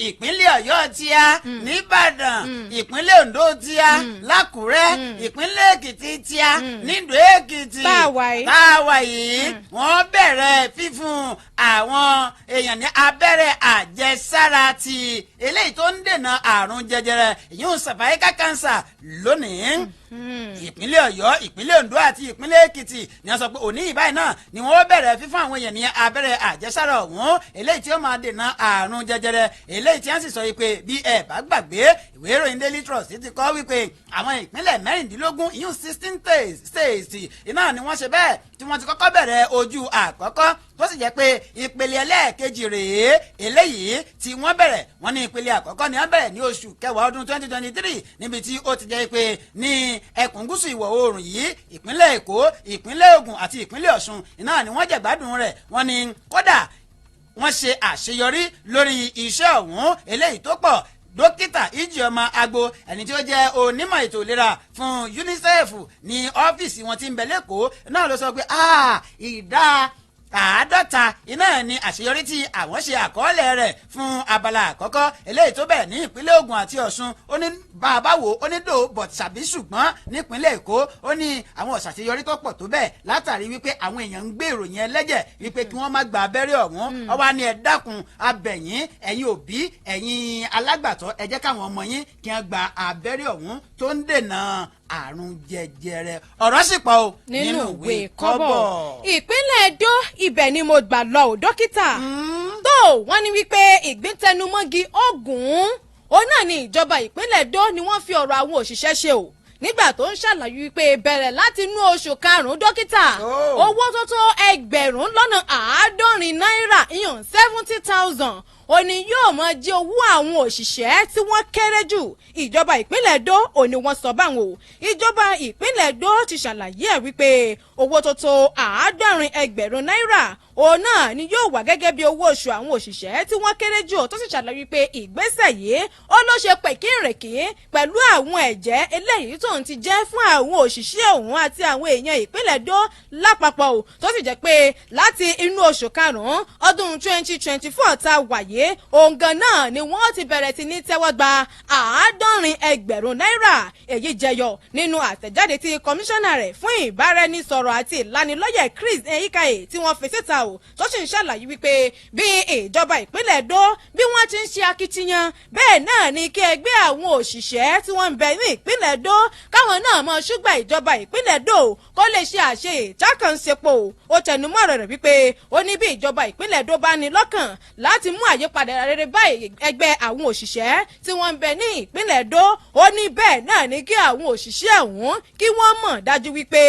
ìpínlẹ̀ Ọ̀yọ́ tíá nìbàdàn ìpínlẹ̀ Oǹdó tíá lákùrẹ́ ìpínlẹ̀ Èkìtì tíá nídòó Èkìtì táwa yìí wọ́n bẹ̀rẹ̀ fífún àwọn èèyàn ní abẹ́rẹ́ àjẹsára ti eléyìí tó ń dènà àrùn jẹjẹrẹ ìyún cervical cancer lónìí. ìpínlẹ̀ Ọ̀yọ́ ìpínlẹ̀ Oǹdó àti ìpínlẹ̀ Èkìtì ni wọ́n sọ pé òní ìbáyìí náà ni wọ́n bẹ̀rẹ̀ fífún àwọn èèyàn ní abẹ́rẹ́ àjẹsára ọ̀hún eléyìí tí ó máa dènà àrùn jẹjẹrẹ eléyìí tí wọ́n sì sọ pé bí ẹ bá gbàgbé ìwé ìròyìn Daily Trust ti kọ wípé àwọn ìpínlẹ̀ 16 ìyún 16 states iná ni wọ́n ṣe bẹ́ẹ̀ tí wọ́n ti kọ́kọ́ bẹ̀rẹ̀ ojú àkọ́kọ́ tó sì jẹ́ pé ìpele ẹlẹ́ẹ̀kejì rèé eléyìí tí wọ́n bẹ̀rẹ̀ wọ́n ní ìpele àkọ́kọ́ ni wọ́n bẹ̀rẹ̀ ní oṣù kẹwàá ọdún 2023 níbi tí ó ti jẹ́ pé ní ẹkùn gúúsù ìwọ̀ oòrùn yìí ìpínlẹ̀ Èkó ìpínlẹ̀ Ògùn àti ìpínlẹ̀ Ọ̀ṣun iná ni wọ́n jẹ̀gbádùn rẹ̀ wọ́n ní kódà wọ́n ṣe àṣeyọrí lórí iṣẹ́ ọ̀hún eléyìí tó pọ̀. dókítà Ijeoma Agbo ẹni tí ó jẹ́ onímọ̀ ètò ìlera fún UNICEF ní ọ́fíìsì wọn tí ń bẹ lẹ́kọ̀ọ́ náà ló sọ pé ìdá 50 iná ní àṣeyọrí tí àwọn ṣe àkọọ́lẹ̀ rẹ̀ fún abala àkọ́kọ́ eléyìí tó bẹ̀rẹ̀ ní ìpínlẹ̀ Ògùn àti Ọ̀ṣun ó ní bàbá wo ó ní dò bọ̀t ṣàbí ṣùgbọ́n nípínlẹ̀ Èkó ó ní àwọn ọ̀ṣàṣeyọrí tó pọ̀ tó bẹ́ẹ̀ látàrí wípé àwọn èèyàn ń gbé ìròyìn ẹlẹ́jẹ̀ wípé kí wọ́n má gba abẹ́rẹ́ ọ̀hún ó wá ní ẹ dákun abẹ̀yìn ẹ̀yin òbí ẹ̀yin alágbàtọ́ ẹ jẹ́ káwọn ọmọ yín kí wọ́n gba abẹ́rẹ́ ọ̀hún tó ń dènà àrùn jẹjẹrẹ ọ̀rọ̀ sì pọ̀ o nínú ìwé kọ́bọ̀. ìpínlẹ̀ Ẹdó ibẹ̀ ni mo gbà lọ ò dókítà tó wọ́n ní wípé ìgbíntẹnumọ́gi Ògùn òun náà ni ìjọba ìpínlẹ̀ Ẹdó ni wọ́n fi ọ̀rọ̀ àwọn òṣìṣẹ́ ṣe o nígbà tó ń ṣàlàyé wípé bẹ̀rẹ̀ láti inú oṣù karùn-ún dókítà owó tó tó 70,000 náírà ìyàn 70,000 òní yóò máa jẹ́ owó àwọn òṣìṣẹ́ tí wọ́n kéré jù ìjọba ìpínlẹ̀ Ẹdó òní wọ́n sọ báwọn o ìjọba ìpínlẹ̀ Ẹdó ti ṣàlàyé ẹ̀ wípé owó tó tó 70,000 náírà òun náà ni yóò wà gẹ́gẹ́ bí owó oṣù àwọn òṣìṣẹ́ tí wọ́n kéré jù tó sì ṣàlàyé wípé ìgbésẹ̀ yìí ó ló ṣe pẹ̀kínrèkí pẹ̀lú àwọn ẹ̀jẹ́ eléyìí tó ń ti jẹ́ fún àwọn òṣìṣẹ́ òun àti àwọn èèyàn ìpínlẹ̀ Ẹdó lápapọ̀ o tó sì jẹ́ pé láti inú oṣù karùn-ún ọdún 2024 tá a wà yìí òǹgàn náà ni wọ́n ti bẹ̀rẹ̀ sí ní tẹ́wọ́ gba 70,000 náírà èyí jẹyọ nínú àtẹ̀jáde tí kọmíṣánná rẹ̀ fún ìbáraẹnisọ̀rọ̀ àti ìlanilọ́yẹ̀ Chris Eyikaye tí wọ́n fi síta o tó sì ń ṣàlàyé wípé bí ìjọba ìpínlẹ̀ Ẹdó bí wọ́n ti ń ṣe akitiyan bẹ́ẹ̀ náà ni kí ẹgbẹ́ àwọn òṣìṣẹ́ tí wọ́n ń bẹ ní ìpínlẹ̀ Ẹdó káwọn náà mọ ṣúgbà ìjọba ìpínlẹ̀ Ẹdó kó lè ṣe àṣe ìjákànṣepọ̀ ó tẹnumọ́ ọ̀rọ̀ rẹ̀ wípé ó ní bí ìjọba ìpínlẹ̀ Ẹdó bá ní lọ́kàn láti mú àyípadà rere bá ẹgbẹ́ àwọn òṣìṣẹ́ tí wọ́n ń bẹ ní ìpínlẹ̀ Ẹdó ó ní bẹ́ẹ̀ náà ni kí àwọn òṣìṣẹ́ ọ̀hún kí wọ́n mọ̀ dájú wípé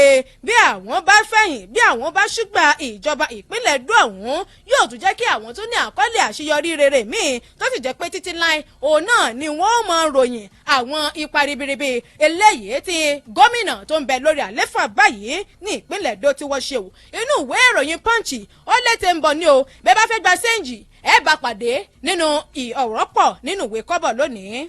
bí àwọn bá fẹ̀yìn bí àwọn bá ṣúgbà ìjọba ìpínlẹ̀ Ẹdó ọ̀hún yóò tún jẹ́ kí àwọn tó ní àkọọ́lẹ̀ àṣeyọrí rere míì tó sì jẹ́ pé títí láì òun náà ni wọ́n mọ ròyìn àwọn ipa ribiribi eléyìí tí gómìnà tó ń bẹ lórí àléfà báyìí ní ìpínlẹ̀ Ẹdó tí wọ́n ṣe o inú ìwé ìròyìn Punch ó létè ń bọ̀ ní o bẹ́ẹ̀ bá fẹ́ gba séǹjì ẹ bá pàdé nínú ọ̀rọ̀ pọ̀ nínú ìwé kọ́bọ̀ lónìí.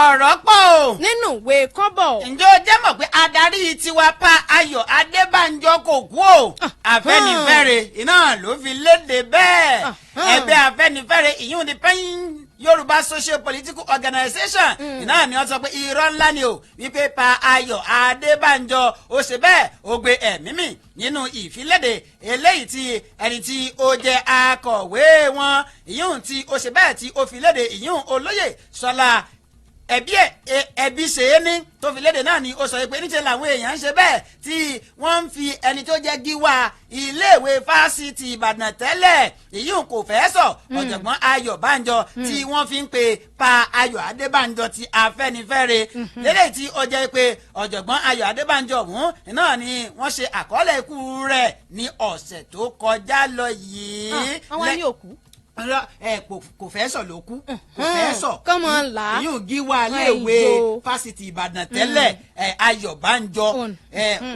ọ̀rọ̀ pọ̀ o. nínú ìwé kọ́bọ̀. ǹjẹ́ o jẹ́ mọ̀ pé adarí tiwa pa Ayọ̀ Adébánjọ kò kú o. Afẹ́nifẹ́re iná ló fi léde bẹ́ẹ̀. ẹgbẹ́ Afẹ́nifẹ́re ìyún the pen Yorùbá Social Political Organization iná ni wọ́n sọ pé irọ́ ńlá ni o wípé pa Ayọ̀ Adébánjọ ó ṣe bẹ́ẹ̀ ó gbé ẹ̀mí mì nínú ìfiléde eléyìí tí ẹni tí ó jẹ́ akọ̀wé wọn ìyún tí ó ṣe bẹ́ẹ̀ tí ó fi léde ìyún Olóyè Ṣọlá ẹbí ṣe é ní tó fi léde náà ni ó sọ pé níṣẹ́ làwọn èèyàn ń ṣe bẹ́ẹ̀ tí wọ́n ń fi ẹni tó jẹ́ gíwá iléèwé fásitì Ìbàdàn tẹ́lẹ̀ èyí kò fẹ́ sọ ọ̀jọ̀gbọ́n Ayọ̀ Bánjọ tí wọ́n fi ń pe pa Ayọ̀ Adébánjọ ti Afẹ́nifẹ́re lélẹ̀ tí ó jẹ́ pé ọ̀jọ̀gbọ́n Ayọ̀ Adébánjọ ọ̀hún náà ni wọ́n ṣe àkọọ́lẹ̀ ikú rẹ̀ ní ọ̀sẹ̀ tó kọjá lọ yìí. àwọn ẹni òkú kò fẹ́ sọ ló kú kò fẹ́ sọ kọ́mọ ńlá yóò gíwá iléèwé fásitì Ìbàdàn tẹ́lẹ̀ Ayọ̀ Bánjọ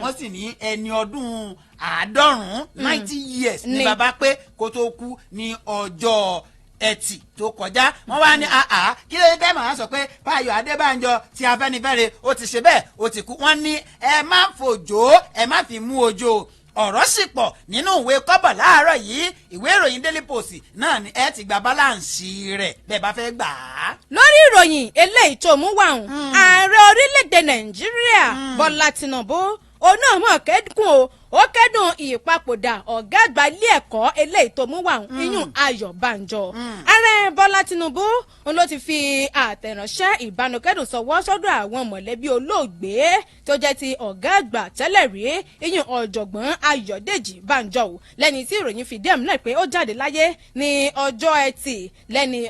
wọ́n sì ní ẹni ọdún 90 years ní bàbá pé kó tó kú ní ọjọ́ ẹtì tó kọjá. wọ́n wá ní àá kí ló dé tẹ́ màá sọ pé Fáyọ̀ Adébánjọ ti Afẹ́nifẹ́re ó ti ṣe bẹ́ẹ̀ ó ti kú. wọ́n ní ẹ má fòjò ẹ má fi mú ojó ọ̀rọ̀ sì pọ̀ nínú ìwé kọ́bọ̀ láàárọ̀ yìí ìwé ìròyìn Daily Post náà ni ẹ ti gba báláǹsì rẹ̀ bẹ́ẹ̀ bá fẹ́ gbà á. lórí ìròyìn eléyìí tó mú wàhùn ààrẹ orílẹ̀-èdè Nàìjíríà Bọ́lá Tinubu òun náà mọ̀ kẹ́dùn ó kẹ́dùn ìpapòdà ọ̀gá àgbà ilé ẹ̀kọ́ eléyìí tó mú wàhùn iyùn Ayọ̀bánjọ. ààrẹ Bọ́lá Tinubu òun ló ti fi àtẹ̀ránṣẹ́ ìbánukẹ́dùn sọwọ́ sọ́dọ̀ àwọn mọ̀lẹ́bí olóògbé tó jẹ́ ti ọ̀gá àgbà tẹ́lẹ̀ rí iyùn ọ̀jọ̀gbọ́n Ayọ̀dèjì Bánjọ lẹ́ni tí ìròyìn fìdí ẹ̀ múlẹ̀ pé ó jáde láyé ní ọjọ́ Ẹtì lẹ́ni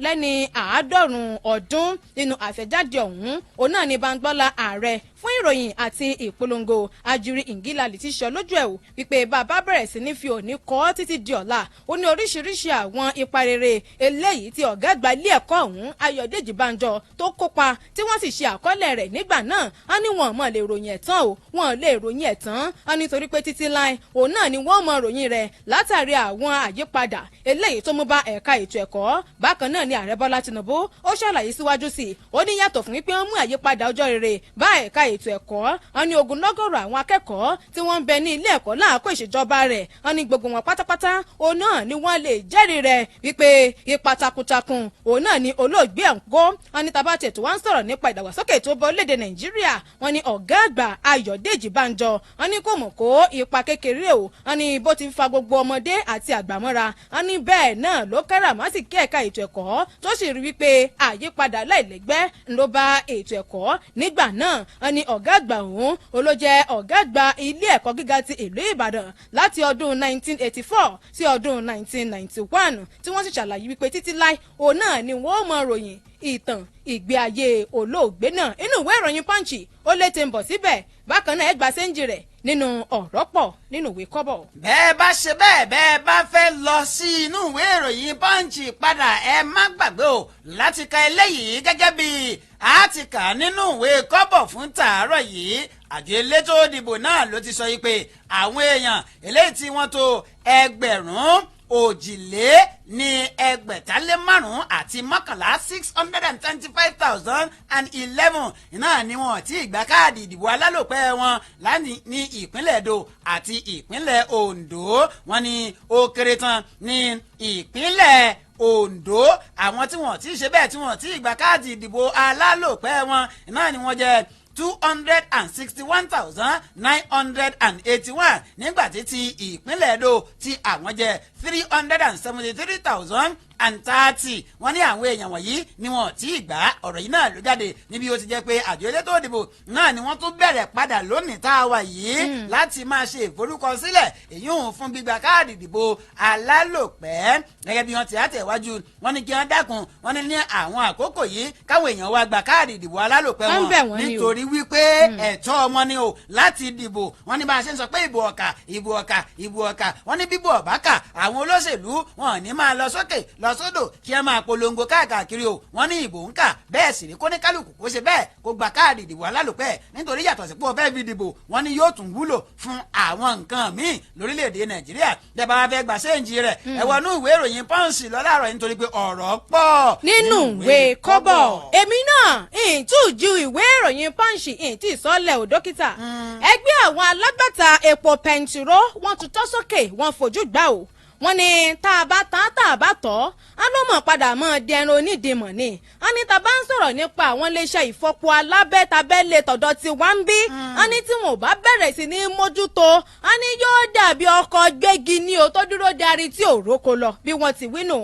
90 ọdún nínú àtẹ̀jáde ọ̀hún òun náà ní Báńgbọ́lá ààrẹ fún ìròyìn àti ìpolongo Ajuri Ngilali ti sọ lójú ẹ̀ wípé bàbá bẹ̀rẹ̀ sí ní fi òní kọ́ títí di ọ̀la ó ní oríṣiríṣi àwọn ipa rere eléyìí tí ọ̀gá àgbà ilé ẹ̀kọ́ ọ̀hún Ayọ̀dèjì Bánjọ tó kópa tí wọ́n sì ṣe àkọọ́lẹ̀ rẹ̀ nígbà náà á ní wọn mọ̀ lè ròyìn ẹ̀ tán wọn lè ròyìn ẹ̀ tán á nítorí pé títí láì òun náà ni wọ́n mọ ròyìn rẹ̀ látàrí àwọn àyípadà eléyìí tó mú bá ẹ̀ka ètò ẹ̀kọ́. bákan náà ni ààrẹ Bọ́lá Tinubu ó ṣàlàyé síwájú sí i ó ní yàtọ̀ fún wípé wọ́n mú àyípadà ọjọ́ rere bá ẹ̀ka ètò ẹ̀kọ́ wọn ní ogunlọ́gọ̀rọ̀ àwọn akẹ́kọ̀ọ́ tí wọ́n ń bẹ ní ilé ẹ̀kọ́ láàkó ìṣèjọba rẹ̀ wọn ní gbogbo wọn pátápátá òun náà ni wọ́n lè jẹ́rìí rẹ̀ wípé ipa takuntakun òun náà ni olóògbé ẹ̀ńkó wọn ní tabatẹ̀ tó wá ń sọ̀rọ̀ nípa ìdàgbàsókè tó bọ́ léde Nàìjíríà wọn ní ọ̀gá àgbà Ayọ̀dèjì Bánjọ wọn ní kò mọ̀ kó ipa kékeré o wọn ní bó ti fa gbogbo ọmọdé àti àgbà mọ́ra wọn ní bẹ́ẹ̀ náà ló káràmásìkí ẹ̀ka ètò ẹ̀kọ́ tó sì rí wípé àyípadà láìlẹ́gbẹ́ ló bá ètò ẹ̀kọ́ nígbà náà wọn ní ọ̀gá àgbà òun olójẹ́ ọ̀gá àgbà ilé ẹ̀kọ́ gíga ti ìlú Ìbàdàn láti ọdún 1984 sí ọdún 1991 tí wọ́n sì ṣàlàyé wípé títí láì òun náà ni wọ́n mọ ròyìn ìtàn ìgbé ayé olóògbé náà inú ìwé ìròyìn Punch ó lè ti ń bọ̀ síbẹ̀ bákan náà ẹ gba sẹ́ńjì rẹ̀ nínú ọ̀rọ̀ pọ̀ nínú ìwé kọ́bọ̀. bẹ́ẹ̀ bá ṣe bẹ́ẹ̀ bá fẹ́ lọ sí inú ìwé ìròyìn Punch padà ẹ má gbàgbé o láti ka eléyìí gẹ́gẹ́ bí a ti kà nínú ìwé kọ́bọ̀ fún tàárọ̀ yìí àjọ elétò ìdìbò náà ló ti sọ yìí pé àwọn èèyàn eléyìí tí wọ́n tó ẹgbẹ̀rún òjìlé ní ẹgbẹ̀tálẹ́márùn-ún àti mọ́kànlá 625,011 náà ni wọn ti gba káàdì ìdìbò alálòpẹ́ wọn láti ní ìpínlẹ̀ Èdò àti ìpínlẹ̀ Oǹdó wọn ni ó kéré tán ní ìpínlẹ̀ Oǹdó àwọn tí wọ́n ti ṣe bẹ́ẹ̀ tí wọ́n ti gba káàdì ìdìbò alálòpẹ́ wọn náà ni wọ́n jẹ́ 261,981 nígbà tí ti ìpínlẹ̀ Èdò tí àwọn jẹ́ 373,030 wọ́n ní àwọn èèyàn wọ̀nyí ni wọ́n ti gbà ọ̀rọ̀ yìí náà ló jáde níbi ó ti jẹ́ pé àjọ elétò ìdìbò náà ni wọ́n tún bẹ̀rẹ̀ padà lónìí tá a wà yìí láti máa ṣe ìforúkọsílẹ̀ èyí ń fún gbígba káàdì ìdìbò alálòpẹ́ gẹ́gẹ́ bí wọ́n ti àtẹ̀wájú wọ́n ní kí wọ́n dákun wọ́n ní àwọn àkókò yìí káwọn èèyàn wá gba káàdì ìdìbò alálòpẹ́ wọn nítorí wípé ẹ̀tọ́ wọn ni o láti dìbò wọ́n ní bá a ṣe ń sọ pé ìbò ọ̀kà wọ́n ní bíbò ọ̀bákà àwọn olóṣèlú wọn ò ní máa lọ sókè lọ sódò kí ẹ máa polongo káàkiri o wọ́n ní ìbò ń kà bẹ́ẹ̀ sì ní kó ní kálukú kó ṣe bẹ́ẹ̀ kó gba káàdì ìdìbò alálòpẹ́ nítorí yàtọ̀ sí pé ó fẹ́ fi dìbò wọ́n ní yóò tún wúlò fún àwọn nǹkan míì lórílẹ̀‐èdè Nàìjíríà dẹ́gbà wá fẹ́ gbà séǹjì rẹ̀ ẹ wọnú ìwé ìròyìn Punch lọ́láàrọ̀ nítorí pé ọ̀rọ̀ pọ̀ nínú ìwé kọ́bọ̀ èmi náà ìtújú ìwé ìròyìn Punch ìtì ìsọ́lẹ̀ ò dókítà ẹgbẹ́ àwọn alágbàtà epo pẹntiró wọ́n tutọ́ sókè wọ́n fojú gbà ó wọ́n ní tá a bá tán tá a bá tọ́ á ló mọ̀ padà mọ́ dẹrun onídìímọ̀ ni á ní tá a bá ń sọ̀rọ̀ nípa àwọn iléeṣẹ́ ìfọpo alábẹ́ tabẹ́lẹ̀ tọ̀dọ̀ tí wá ń bí á ní tí wọn ò bá bẹ̀rẹ̀ sí ní mójútó á ní yóò dàbí ọkọ̀ gbégi ní o tó dúró darí tí ò róko lọ bí wọ́n ti wí nù.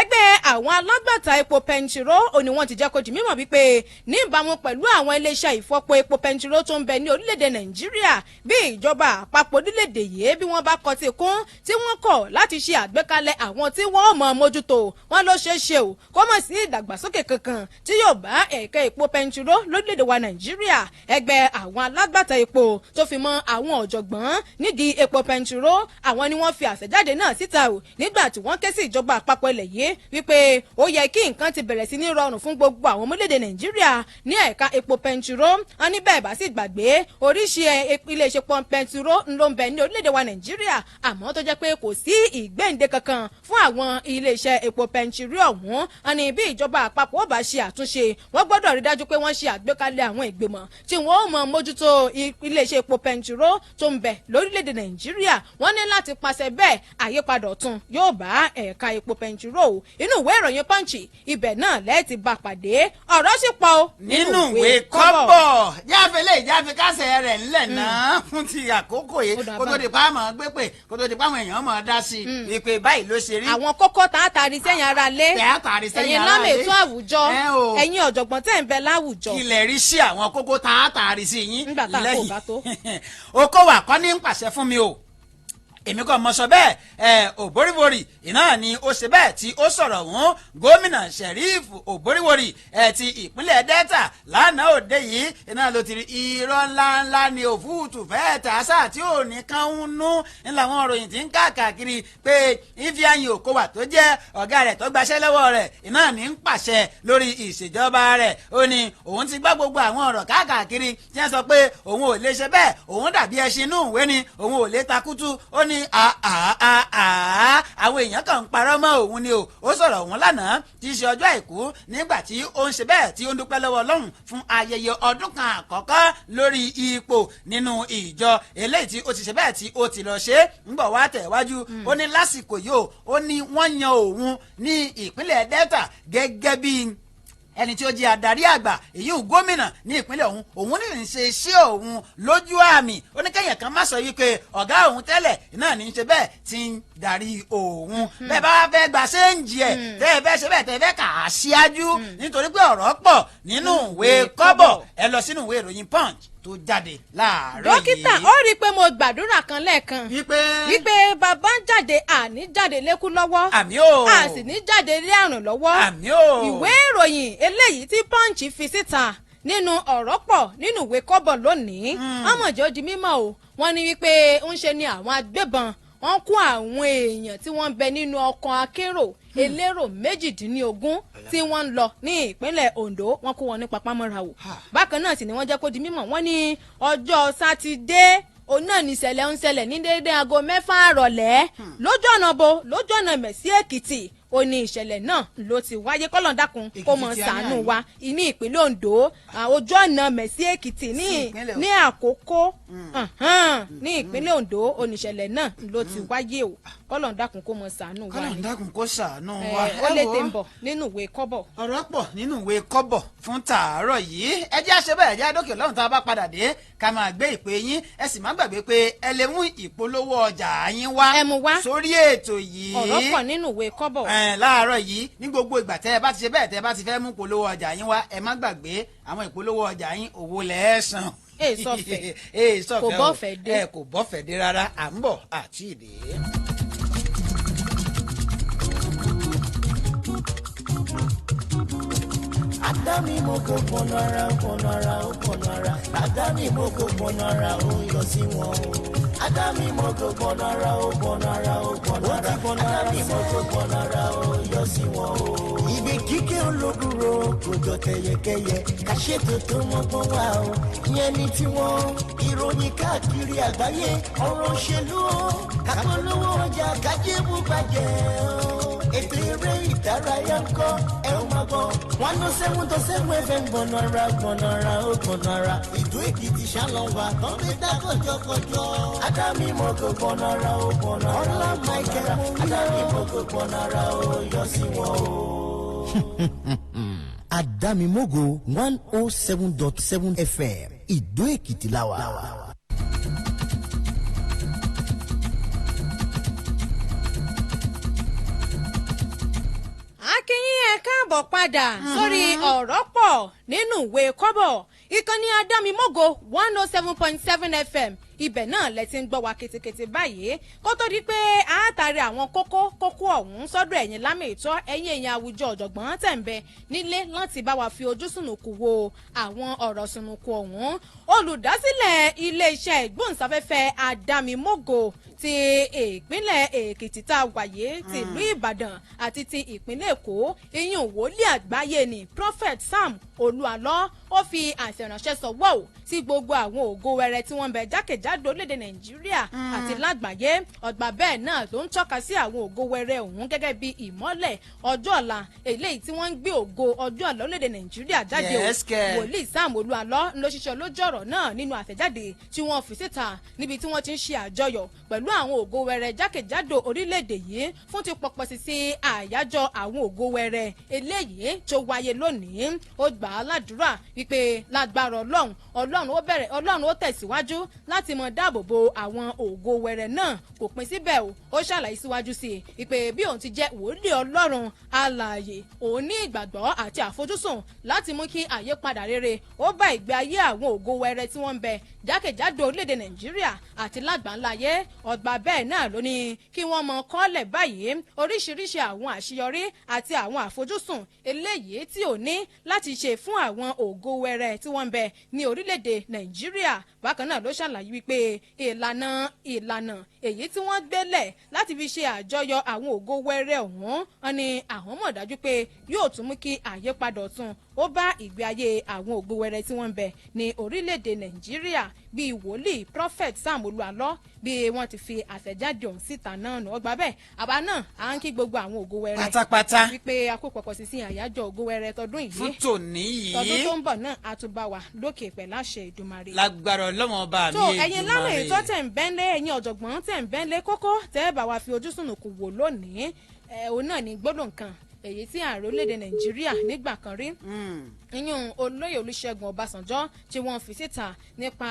ẹgbẹ́ àwọn alágbàtà epo pẹntiró òní wọ́n ti jẹ́ kó di mímọ̀ wípé ní ìbámu pẹ̀lú àwọn iléeṣẹ́ ìfọpo epo pẹntiró tó ń bẹ ní orílẹ̀-èdè Nàìjíríà bí ìjọba àpapọ̀ orílẹ̀-èdè yìí bí wọ́n bá kọtí kún tí wọ́n kọ̀ láti ṣe àgbékalẹ̀ àwọn tí wọ́n mọ̀ mójútó wọn ló ṣeé ṣe o kó mọ̀ sí ìdàgbàsókè kankan tí yóò bá ẹ̀ka epo pẹntiró lórílẹ̀‐èdè wa Nàìjíríà ẹgbẹ́ àwọn alágbàtà epo tó fi mọ́ àwọn ọ̀jọ̀gbọ́n nídìí epo pẹntiró àwọn ni wọ́n fi àṣẹjáde náà síta o nígbà tí wọ́n ké sí ìjọba àpapọ̀ ilẹ̀ yìí wípé wípé ó yẹ kí nǹkan ti bẹ̀rẹ̀ sí ní rọrùn fún gbogbo àwọn ọmọlédè Nàìjíríà ní ẹ̀ka epo pẹntiró wọn ní bẹ́ẹ̀ bá sì gbàgbé oríṣi iléeṣẹ́ pọn pẹntiró ló ń bẹ ní orílẹ̀-èdè wa Nàìjíríà àmọ́ tó jẹ́ pé kò sí ìgbéǹde kankan fún àwọn iléeṣẹ́ epo pẹntiró ọ̀hún wọn ní bí ìjọba àpapọ̀ ó bá ṣe àtúnṣe wọ́n gbọ́dọ̀ rí dájú pé wọ́n ṣe àgbékalẹ̀ àwọn ìgbìmọ̀ tí wọ́n ó mọ mójútó iléeṣẹ́ epo pẹntiró tó ń bẹ lórílẹ̀-èdè Nàìjíríà wọ́n ní láti pàṣẹ bẹ́ẹ̀ àyípadà ọ̀tun yóò bá ẹ̀ka epo pẹntiró inú ìwé ìròyìn Punch ibẹ̀ náà lẹ́ẹ̀tì bá pàdé ọ̀rọ̀ sì pọ̀ nínú ìwé kọ́bọ̀ jáfe kásẹ̀ rẹ̀ ńlẹ̀ náà fún ti àkókò yìí kó tó di pa àmọ́ gbé pé kó tó di pa àwọn èèyàn mọ̀ dá sí i pé báyìí ló ṣe rí. àwọn kókó tá a tàrí sẹ́yìn ara lé ẹ̀yin lámì ètò àwùjọ ẹ̀yin ọ̀jọ̀gbọ́n tẹ̀ ń bẹ láwùjọ. kí lè rí sí àwọn kókó tá a tàrí sí yín nígbà tá a kò bá tó. okòwò àkọ́ní ń pàṣẹ fún mi o èmi kò mọ sọ bẹ́ẹ̀ òbóríwórì iná ni ó ṣe bẹ́ẹ̀ tí ó sọ̀rọ̀ ọ̀hún gómìnà Sheriff òbóríwórì ti ìpínlẹ̀ Delta lánàá òde yìí iná ló ti rí irọ́ ńláńlá ni òfúùtù fẹ́ẹ̀ tàṣà tí ò ní kán ń nú ńlá àwọn òròyìn tí ń káàkiri pé Ifeanyi Okowa tó jẹ́ ọ̀gá rẹ̀ tó gbaṣẹ́ lọ́wọ́ rẹ̀ iná ní ń pàṣẹ lórí ìṣèjọba rẹ̀ ó ní òun ti gbá gbogbo àwọn ọ̀rọ̀ káàkiri tí wọ́n sọ pé òun ò lè ṣe bẹ́ẹ̀ òun dàbí ẹṣin inú ìwé ni òun ò lè takútú ó ní àwọn èèyàn kan ń parọ́ mọ́ òun ni o ó sọ̀rọ̀ òun lánàá tí í ṣe ọjọ́ àìkú nígbà tí ó ń ṣe bẹ́ẹ̀ tí ó ń dúpẹ́ lọ́wọ́ Ọlọ́run fún ayẹyẹ ọdún kan àkọ́kọ́ lórí ipò nínú ìjọ eléyìí tí ó ti ṣe bẹ́ẹ̀ tí ó ti lọ ṣe ń bọ̀ wá tẹ̀wájú ó ní lásìkò yìí ó ní wọ́n yan òun ní ìpínlẹ̀ Delta gẹ́gẹ́ bíi ẹni tí ó jẹ́ adarí àgbà èyí ò gómìnà ní ìpínlẹ̀ òun ní ṣe iṣẹ́ òun lójú àmì oníkẹyìn kan má sọ wípé ọ̀gá òun tẹ́lẹ̀ náà ní í ṣe bẹ́ẹ̀ tí ń darí òun bẹ́ẹ̀ bá fẹ́ gba séǹjì ẹ̀ tẹ́ ẹ fẹ́ ṣe bẹ́ẹ̀ tẹ́ ẹ fẹ́ kà á síájú nítorí pé ọ̀rọ̀ pọ̀ nínú ìwé kọ́bọ̀ ẹ lọ sínú ìwé ìròyìn Punch tó jáde láàárọ̀ yìí. dókítà ó rí i pé mo gbàdúrà kan lẹ́ẹ̀kan wípé bàbá ń jáde àní jáde lékú lọ́wọ́ àmì o a sì ní jáde lé àrùn lọ́wọ́ àmì o ìwé ìròyìn eléyìí tí Punch fi síta nínú ọ̀rọ̀ pọ̀ nínú ìwé kọ́bọ̀ lónìí ọmọjọ́ di mímọ́ o wọ́n ní wípé ń ṣe ni àwọn agbébọn wọ́n kó àwọn èèyàn tí wọ́n ń bẹ nínú ọkọ̀ akérò elérò 18 tí wọ́n ń lọ ní ìpínlẹ̀ Ondo wọ́n kó wọn ní papámọ́ra wò bákan náà sì ni wọ́n jẹ́ kó di mímọ̀ wọ́n ní ọjọ́ sátidé òun náà ní ìṣẹ̀lẹ̀ ń ṣẹlẹ̀ ní déédéé aago 6 ìrọ̀lẹ́ lójú ọ̀nà Mẹ̀sí Èkìtì ó ní ìṣẹ̀lẹ̀ náà ló ti wáyé kọ́lọ́n dákun kó mọ̀ ṣàánú wa ní ìpínlẹ̀ Ondo ojú ọ̀nà Mẹ̀sí Èkìtì ní Àkókó ní ìpínlẹ̀ Ondo oníṣẹ̀lẹ̀ náà ló ti wáyé o kọ́lọ́n dákun kó mọ̀ ṣàánú wa kọ́lọ́n dákun kó ṣàánú wa ó lè tẹ̀ ń bọ̀ nínú ìwé kọ́bọ̀. ọ̀rọ̀ pọ̀ nínú ìwé kọ́bọ̀ fún tàárọ̀ yìí ẹ jẹ́ àṣẹ bẹ́ẹ̀ jẹ́ àdókè lọ́run tá a bá padà dé ká máa gbé ìpè yín ẹ sì má gbàgbé pé ẹ lè mú ìpolówó ọjà yín wá sórí ètò yìí. ọ̀rọ̀ pọ̀ nínú ìwé kọ́bọ̀. láàárọ̀ yìí ní gbogbo ìgbà tẹ́ ẹ bá ti ṣe bẹ́ẹ̀ tẹ́ ẹ bá ti fẹ́ mú ìpolówó ọjà yín wá ẹ má gbàgbé àwọn ìpolówó ọjà yín owó lẹ́ẹ̀sán. sọfẹ̀ kò bọ́fẹ̀ dé kò bọ́fẹ̀ dé rárá à ń bọ̀ àti ìdè. Adami mo ko pọnara Adami mo ko pọnara ó yọ sí wọn o. Adami mo ko pọnara Adami mo ko pọnara ó yọ sí wọn o. Ìgbé kíké olódùró kò jọ kẹyẹkẹyẹ ká ṣètò tó mọ́gbọ́n wá o. Ìyẹn ni tiwọn ìròyìn káàkiri àgbáyé ọ̀rọ̀ òṣèlú o. Kápolówó ọjà kájébù bàjẹ́ o. Ètò eré ìdárayá ń kọ́ ẹ ó máa gbọ́ 107.7 FM gbọ̀nàrà ìdó Èkìtì ṣàlọ́wà tó ń gbé dá kọjọkọjọ. Adami mo kò gbọ̀nàrà ó gbọ̀nàrà ọ̀la Michael Adami mo kò gbọ̀nàrà ó yọ sí wọn o. Adami Mogo 107.7 FM ìdó Èkìtì láwà. akínyìn ẹ káàbọ̀ padà sórí ọ̀rọ̀ pọ̀ nínú ìwé kọ́bọ̀ ìkànnì Adámimógo 107.7 FM ibẹ̀ náà lẹ ti ń gbọ́ wa ketekete báyìí kó tó di pé àátàrí àwọn kókó ọ̀hún sọ́dọ̀ ẹ̀yin lámì ìtọ́ ẹ̀yin èèyàn àwùjọ ọ̀jọ̀gbọ́n tẹ̀ ń bẹ nílé láti bá wa fi ojú sùnùkù wo àwọn ọ̀rọ̀ sùnùkù ọ̀hún olùdásílẹ̀ iléeṣẹ́ ìgbóhùnsáfẹ́fẹ́ Adámimógo ti ìpínlẹ̀ Èkìtì tá a wáyé ti ìlú Ìbàdàn àti ti ìpínlẹ̀ Èkó ìyún wòlíì àgbáyé ni Prophet Sam Olúalọ́ ó fi àtẹ̀ránṣẹ́ sọ̀wọ́ ò sí gbogbo àwọn ògo wẹrẹ tí wọ́n ń bẹ jákèjádò orílẹ̀-èdè Nàìjíríà àti lágbàáyé ọgbà bẹ́ẹ̀ náà ló ń tọ́ka sí àwọn ògo wẹrẹ ọ̀hún gẹ́gẹ́ bí ìmọ́lẹ̀ ọjọ́ ọ̀la eléyìí tí wọ́n ń gbé ògo ọjọ́ ọ̀la orílẹ̀-èdè Nàìjíríà jáde o wòlíì Sam Olúalọ́ ló ṣiṣẹ́ lójú ọ̀rọ̀ náà nínú àtẹ̀jáde tí wọ́n fi síta níbi tí wọ́n ti ń ṣe àjọyọ̀ pẹ̀lú àwọn ògo wẹrẹ jákèjádò orílẹ̀-èdè yìí fún ti pọ̀pọ̀ sí àyájọ́ àwọn ògo wẹrẹ eléyìí tó wáyé lónìí ó gbà á ládùúrà wípé lágbára Ọlọ́run ó tẹ̀síwájú láti mọ dáàbòbò àwọn ògo wẹrẹ náà kò pín síbẹ̀ o ó ṣàlàyé síwájú sí i wípé bí òun ti jẹ́ wòlíì Ọlọ́run alààyè òun ní ìgbàgbọ́ àti àfojúsùn láti mú kí àyípadà rere ó bá ìgbé ayé àwọn ògo wẹrẹ tí wọ́n ń bẹ jákèjádò orílẹ̀-èdè Nàìjíríà àti lágbàńláyé ọgbà bẹ́ẹ̀ náà ló ní kí wọ́n mọ kọ́lẹ̀ báyìí oríṣiríṣi àwọn àṣeyọrí àti àwọn àfojúsùn eléyìí tí ò ní láti ṣe fún àwọn ògo wẹrẹ tí wọ́n ń bẹ ní orílẹ̀-èdè Nàìjíríà bákan náà ló ṣàlàyé wípé ìlànà èyí tí wọ́n gbélẹ̀ láti fi ṣe àjọyọ̀ àwọn ògo wẹrẹ ọ̀hún ni àwọn mọ̀ dájú pé yóò tún mú kí àyípadà ọ̀tun ó bá ìgbé ayé àwọn ògo wẹrẹ tí wọ́n ń bẹ ní orílẹ̀-èdè Nàìjíríà bíi wòlíì Prophet Sam Olúalọ́ bí wọ́n ti fi àtẹ̀jáde ọ̀hún síta náà nù ọgbà bẹ́ẹ̀ àbá náà à ń kí gbogbo àwọn ògo wẹrẹ pátápátá wípé akópọ̀pọ̀ sí àyájọ́ ògo wẹrẹ tọdún yìí fún tòní yìí tọdún tó ń bọ̀ náà a tún bá wa lókè pẹ̀lú àṣẹ Èdùmàrè. lágbára Ọlọ́run ọba mi tó ẹ̀yin lálẹ́ ìtọ́ tẹ̀ ń bẹ́ńlé ẹ̀yin ọ̀jọ̀gbọ́n tẹ̀ ń bẹ́ńlé kókó tẹ́ bá wa fi ojú sùnùkùn wò lónìí òun náà ní gbólóhùn kan èyí tí ààrẹ orílẹ̀-èdè Nàìjíríà nígbà kan rí ìyún olóyè Olúṣẹ́gun Ọbásanjọ́ tí wọ́n fi síta nípa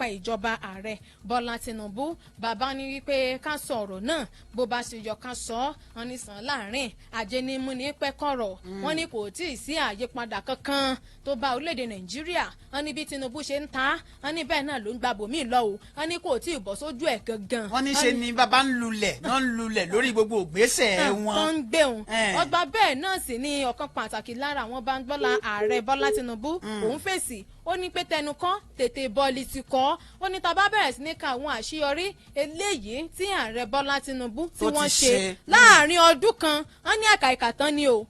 ìjọba ààrẹ Bọ́lá Tinubu bàbá ní wípé ká sọ ọ̀rọ̀ náà bó bá ṣe yọ ká sọ ọ́ wọn ní sàn láàrin àjẹnímú ní pẹ́kọ̀rọ̀ wọn ní kò tí ì sí àyípadà kankan tó bá orílẹ̀-èdè Nàìjíríà wọn ní bí Tinubu ṣe ń ta wọn ní bẹ́ẹ̀ náà ló ń gba bòmíì lọ o wọn ní kò tí ì bọ́ sójú ẹ̀ gangan. wọ́n ní ṣe ni bàbá ń lulẹ̀ lórí gbogbo ìgbésẹ̀ wọn. tó ń gbé òun ọgbà bẹ́ẹ̀ náà sì ni ọ̀kan pàtàkì lára àwọn báńgbọ́lá ààrẹ Bọ́lá Tinubu òun fèsì ó ní pé tẹnu kan tètè bọ́ọ̀lì ti kọ́ ó ní tá bá bẹ̀rẹ̀ sí ní ka àwọn àṣeyọrí eléyìí tí ààrẹ Bọ́lá Tinubu tí wọ́n ṣe láàrin ọdún kan wọ́n ní àkàìkà tán ni o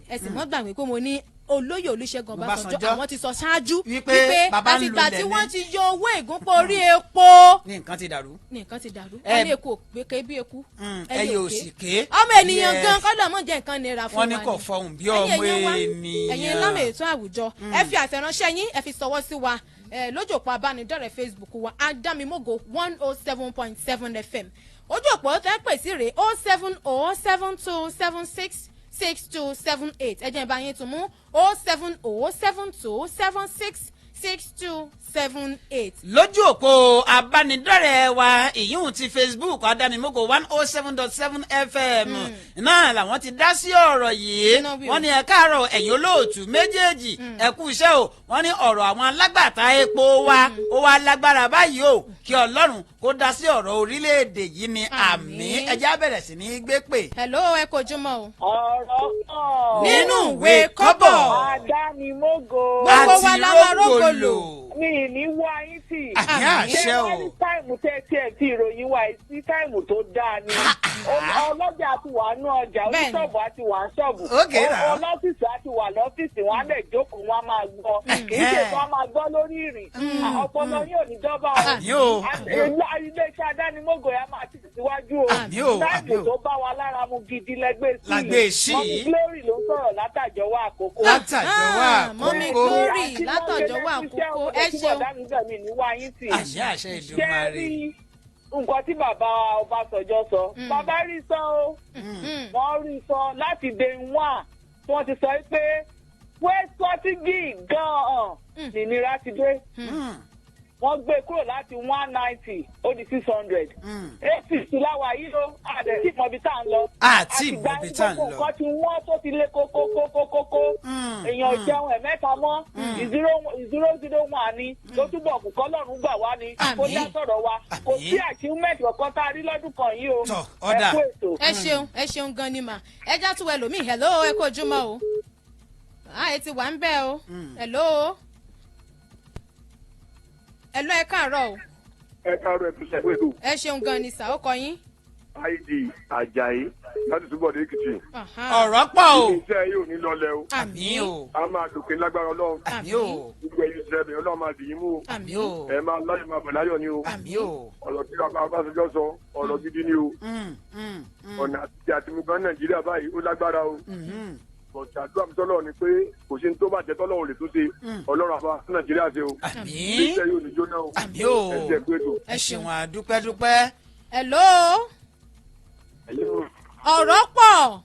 ẹ̀sìn mọ́ gbàgbé pé mo ní olóyè Olúṣẹ́gun Ọbásanjọ́ àwọn ti sọ ṣáájú wípé àtìgbà tí wọ́n ti yọ owó ìgúnpọ̀ orí epo ní nǹkan ti dàrú. ẹni èkó gbèké bí eku ẹyẹ òsì ké ọmọ ènìyàn gan kọ́dọ̀ mọ̀ jẹ́ nǹkan nira fún wa ni wọ́n ní kò fọhùn bí ọmọ ènìyàn. ẹ̀yin lámì ètò àwùjọ ẹ fi àtẹ̀ránṣẹ́ yín ẹ fi ṣọwọ́ sí wa lójú òpó abánidọ́rẹ̀ẹ́ Facebook wa Adámimógo 107.7 FM ojú òpó tẹ́ pè sí rèé 0707276 6278 ẹ jẹ́ bá yín tún mú 07072766278. lójú òpó abánidọ́rẹ̀ẹ́ wa ìyún ti Facebook Adámimógo 107.7 FM náà làwọn ti dá sí ọ̀rọ̀ yìí wọ́n ní ẹ káàárọ̀ ẹ̀yin olóòtú méjèèjì ẹ kú iṣẹ́ o wọ́n ní ọ̀rọ̀ àwọn alágbàtà epo wa ó wá lágbára báyìí o kí Ọlọ́run kó dá sí ọ̀rọ̀ orílẹ̀-èdè yìí ní àmín ẹjẹ́ bẹ̀rẹ̀ sí ní gbé pè. hello ẹ kojúmọ́ o. ọ̀rọ̀ náà nínú ìwé kọ́bọ̀ Adámimógo gbogbo wa la máa rógòlò. mi ní wá yín tì. àmì àṣẹ o. ṣé wọ́n ní táìmù tẹ́ ti ìròyìn wa sí táìmù tó dáa ni. ọlọ́jà ti wà nú ọjà oníṣọ́ọ̀bù àti wà ń ṣọ́ọ̀bù. ọlọ́fíìsì àti wà lọ́fíìsì wọn á lè jókòó wọn á máa gbọ́. kì í ṣe kí wọ́n máa gbọ́ lórí ìrìn. ọpọlọ yóò ní dọ́bà o. iléeṣẹ́ Adámimógo yà máa tẹ̀síwájú o. táìmù tó bá wa lára mu gidi lẹ́gbẹ̀ẹ́ sí i. mọ́mí Glory ló ń sọ̀rọ̀ látàjọwọ́ àkókò. mọ́mí Glory látàjọwọ́ àkókò ẹ ṣeun. àṣẹ Èdùmàrè. nǹkan tí bàbá Ọbásanjọ́ sọ bàbá rí sọ o wọ́n rí sọ láti day one tí wọ́n ti sọ pé wẹ́sọ́tígì gan-an nìnira ti dé wọ́n gbé kúrò láti 190 ó di 600 80 láwa yìí ló àti ìmọ̀bí tá à ń lọ àti ìmọ̀bí tá à ń lọ nǹkan tí wọ́n tó ti lé kókókókókó èèyàn jẹun ẹ̀mẹ́ta mọ́ 001 ni ló túbọ̀ kù kọ́lọ́run gbà wá ni kó dá sọ̀rọ̀ wa kò sí achievement kankan tá a rí lọ́dún kan yìí o ẹ kú ètò. ẹ ṣeun gan ni mà ẹ já tún ẹlòmíì hello ẹ kó ojúmọ́ o ẹ ti wà ń bẹ̀ o hello ẹ káàárọ̀ o ẹ káàárọ̀ ẹ̀kú ṣẹ́gbẹ́ tó. ẹ ṣeun gan ni sà ó kọ yín. Àìdì Àjàyí láti túbọ̀ dé Èkìtì. ọ̀rọ̀ pọ̀ o. iṣẹ́ yóò ní lọlẹ̀ o. àmín o. a máa dòkè lágbára Ọlọ́run. àmín o. gbogbo ẹ̀yin ìṣẹ́ mi Ọlọ́run máa dì í mú o. àmín o. ẹ máa láyọ̀ máa bọ̀ láyọ̀ ni o. àmín o. ọ̀rọ̀ tí bàbá Ọbásanjọ́ sọ ọ̀rọ̀ gidi ni o. ọ̀nà àti mùgbọ́n Nàìjíríà báyìí ó lágbára o. bọ̀dé àdúrà mi tọ́lọ̀ ni pé kò sí ní tó bàjẹ́ tọ́lọ̀ ò lè tó ṣe Ọlọ́run àbá Nàìjíríà ṣe o. àmín. iṣẹ́ yóò ní jóná o. àmín o. ẹ jẹ́ pé tó. ẹ ṣeun àdúpẹ́dúpẹ́. hello. Hello. ọ̀rọ̀ pọ̀.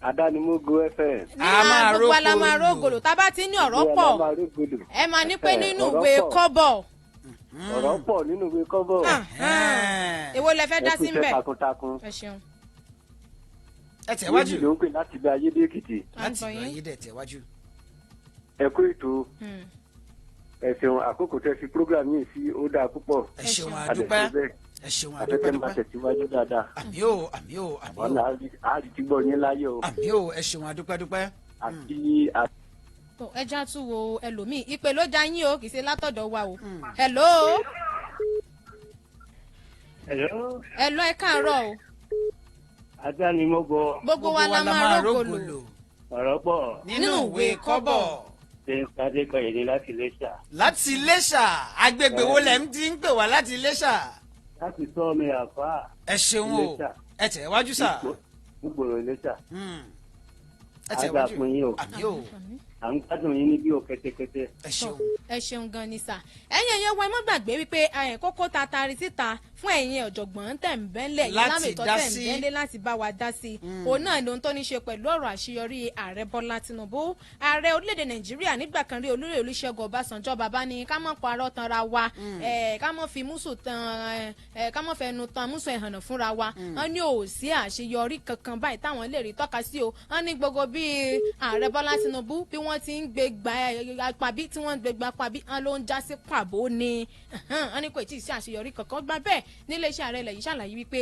Adánimógo FM. gbogbo ala máa rógòlò tá a bá ti ní ọ̀rọ̀ pọ̀ ẹ máa ní pé nínú ìwé kọ́bọ̀. ọ̀rọ̀ pọ̀ nínú ìwé kọ́bọ̀. èwo lẹ fẹ́ dá sí mbẹ̀. ẹ kú iṣẹ́ takuntakun. ẹ ṣeun. ẹ tẹ̀wájú. méjì ló ń pè láti bí ayédè Èkìtì. láti bí ayédè tẹ̀wájú. ẹ kú ètò. ẹ ṣeun àkókò tẹ́ fi program yìí sí ó dáa púpọ̀. ẹ ṣeun àdúpẹ́. ẹ ṣeun afẹ́fẹ́ máa tẹ̀síwájú dáadáa. àmì o àmì o àmì o. ọ̀nà àárí gbọ́ yín láyọ̀ o. àmì o ẹ ṣeun àdúpẹ́dúpẹ́. àti. ẹ já tún wo ẹlòmíì ìpè ló já yín o kì í ṣe látọ̀dọ̀ wa o. hello. hello. hello ẹ káàárọ̀ o. Adánimógo. gbogbo wa la máa rógòlò. ọ̀rọ̀ pọ̀. nínú ìwé kọ́bọ̀. Adékọ̀yèdè láti Iléṣà. láti Iléṣà agbègbè wo lẹ ń ti ń pè wá láti Iléṣà. láti sọ mi àfà. ẹ ṣeun o ẹ tẹ̀ wájú sà. gbogbo Iléṣà. ẹ tẹ̀ wájú fún yín o. àmì o. à ń gbádùn yín níbí o kẹ́tẹ́kẹ́tẹ́. ẹ ṣeun. ẹ ṣeun gan ni sà. ẹ̀yin ẹ̀yẹ wa ẹ má gbàgbé wípé kókó ta tari síta fún ẹ̀yin ọ̀jọ̀gbọ́n tẹ̀m̀bẹ́lẹ̀ yìí lámìtọ́ tẹ̀m̀bẹ́lẹ̀ láti bá wa dá sí i. òun náà ni ohun tó ní ṣe pẹ̀lú ọ̀rọ̀ àṣeyọrí ààrẹ Bọ́lá Tinubu. ààrẹ orílẹ̀-èdè Nàìjíríà nígbà kan rí olóyè Olúṣẹ́gun Ọbásanjọ́ bàbá ni ká má parọ́ tanra wa ká má fi músù tan ká má fẹnu tan músù ẹ̀hànà fúnra wa. wọ́n ní ò sí àṣeyọrí kankan báyìí táwọn lè rí tọ́ka sí o. wọ́n ní gbogbo bí ààrẹ Bọ́lá Tinubu bí wọ́n ti ń gbé gba apàbí tí wọ́n ń gbé gba apàbí wọ́n ló ń já sí pàbó ni. wọ́n ní kò tí ì sí àṣeyọrí kankan gbà bẹ́ẹ̀ nílé iṣẹ́ ààrẹ yìí ṣàlàyé wípé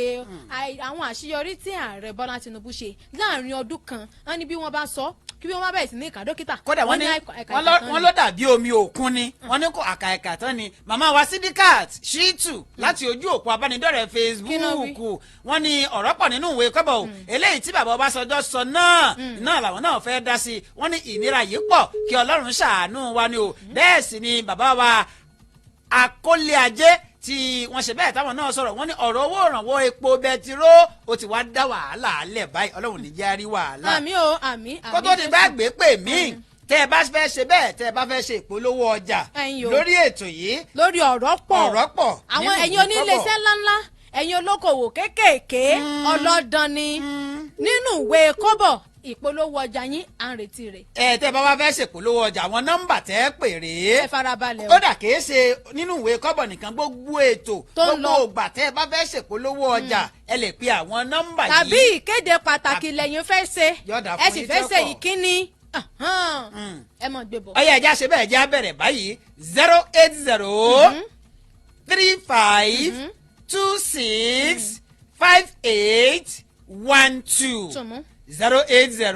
àwọn àṣeyọrí tí ààrẹ Bọ́lá Tinubu ṣe láàrin ọdún kan wọ́n ní bí wọ́n bá sọ kí wọ́n bá bẹ̀rẹ̀ sí ní ìka dókítà. kódà wọ́n ló dàbí omi òkun ni wọ́n ní kó àkàìkà tán ni màmá wa Sidikat Shitu láti ojú òpó abánidọ́rẹ̀ẹ́ Facebook wọ́n ní ọ̀rọ̀ pọ̀ nínú ìwé kọ́bọ̀ o eléyìí tí bàbá Ọbásanjọ́ sọ náà làwọn náà fẹ́ dá sí wọ́n ní ìnira yìí pọ̀ kí Ọlọ́run ṣàánú wa ni o bẹ́ẹ̀ sì ni bàbá wa Akólé Ajé tí wọ́n ṣe bẹ́ẹ̀ táwọn náà sọ̀rọ̀ wọ́n ní ọ̀rọ̀ owó ìrànwọ́ epo bẹtiró ó ti wá dá wàhálà alẹ̀ báyìí Ọlọ́run ní jẹ́ rí wàhálà. àmì o àmì. kó tó di bá gbé pè mí tẹ́ ẹ bá fẹ́ ṣe bẹ́ẹ̀ tẹ́ ẹ bá fẹ́ ṣe ìpolówó ọjà lórí ètò yìí. lórí ọ̀rọ̀ pọ̀ àwọn ẹ̀yin oníléeṣẹ́ ńláńlá ẹ̀yin olókoòwò kéékèèké ọlọ́dàn ni nínú ìwé kọ́bọ̀ ìpolówó ọjà yín à ń retí rẹ̀. tẹ́ bá wá fẹ́ ṣèpolówó ọjà àwọn nọ́mbà tẹ́ pè rèé. ẹ farabalẹ̀ o. kódà kìí ṣe nínú ìwé kọ́bọ̀ nìkan gbogbo ètò gbogbo ògbà tẹ́ bá fẹ́ ṣèpolówó ọjà ẹ lè pe àwọn nọ́mbà yìí. tàbí ìkéde pàtàkì lẹ́yìn fẹ́ ṣe ẹ sì fẹ́ ṣe ìkíní ẹ mọ̀ gbé bọ̀. ọyá ẹja ṣe bẹ́ẹ̀ ẹja bẹ̀rẹ̀ báyìí 080 35 26 58 12. 080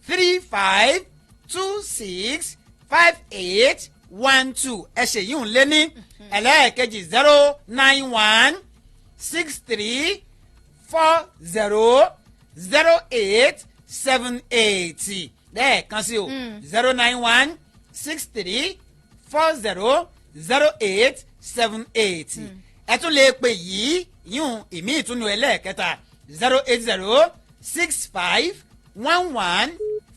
35 26 58 12 ẹ ṣe yìí ń lé ní ẹlẹ́ẹ̀kejì 091 63 40 08 78 lẹ́ẹ̀kan sí o 091 63 40 08 78 ẹ tún lè pè yìí yìí ìmí ìtúnu ẹlẹ́ẹ̀kẹta 080 65 11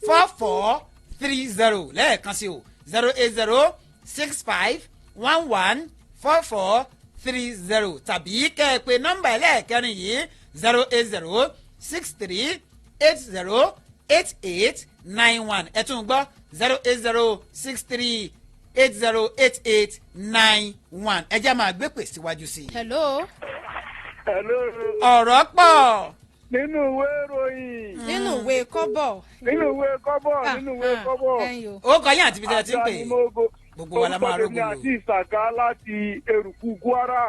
44 30 lẹ́ẹ̀kan sí o 080 65 11 44 30 tàbí kẹ́ ẹ pè nọ́mbà ẹlẹ́ẹ̀kẹrin yìí 080 63 80 88 91 ẹ tún gbọ́ 080 63 8088 91 ẹ jẹ́ máa gbé pè síwájú sí i. hello. ọ̀rọ̀ pọ̀. nínú ìwé ìròyìn. nínú ìwé kọ́bọ̀. nínú ìwé kọ́bọ̀. ó kọ yín àti bíi ti ń pè é. gbogbo wa la máa rógbò lò. orúkọ tèmi àti ìsàká láti eruku Kwara.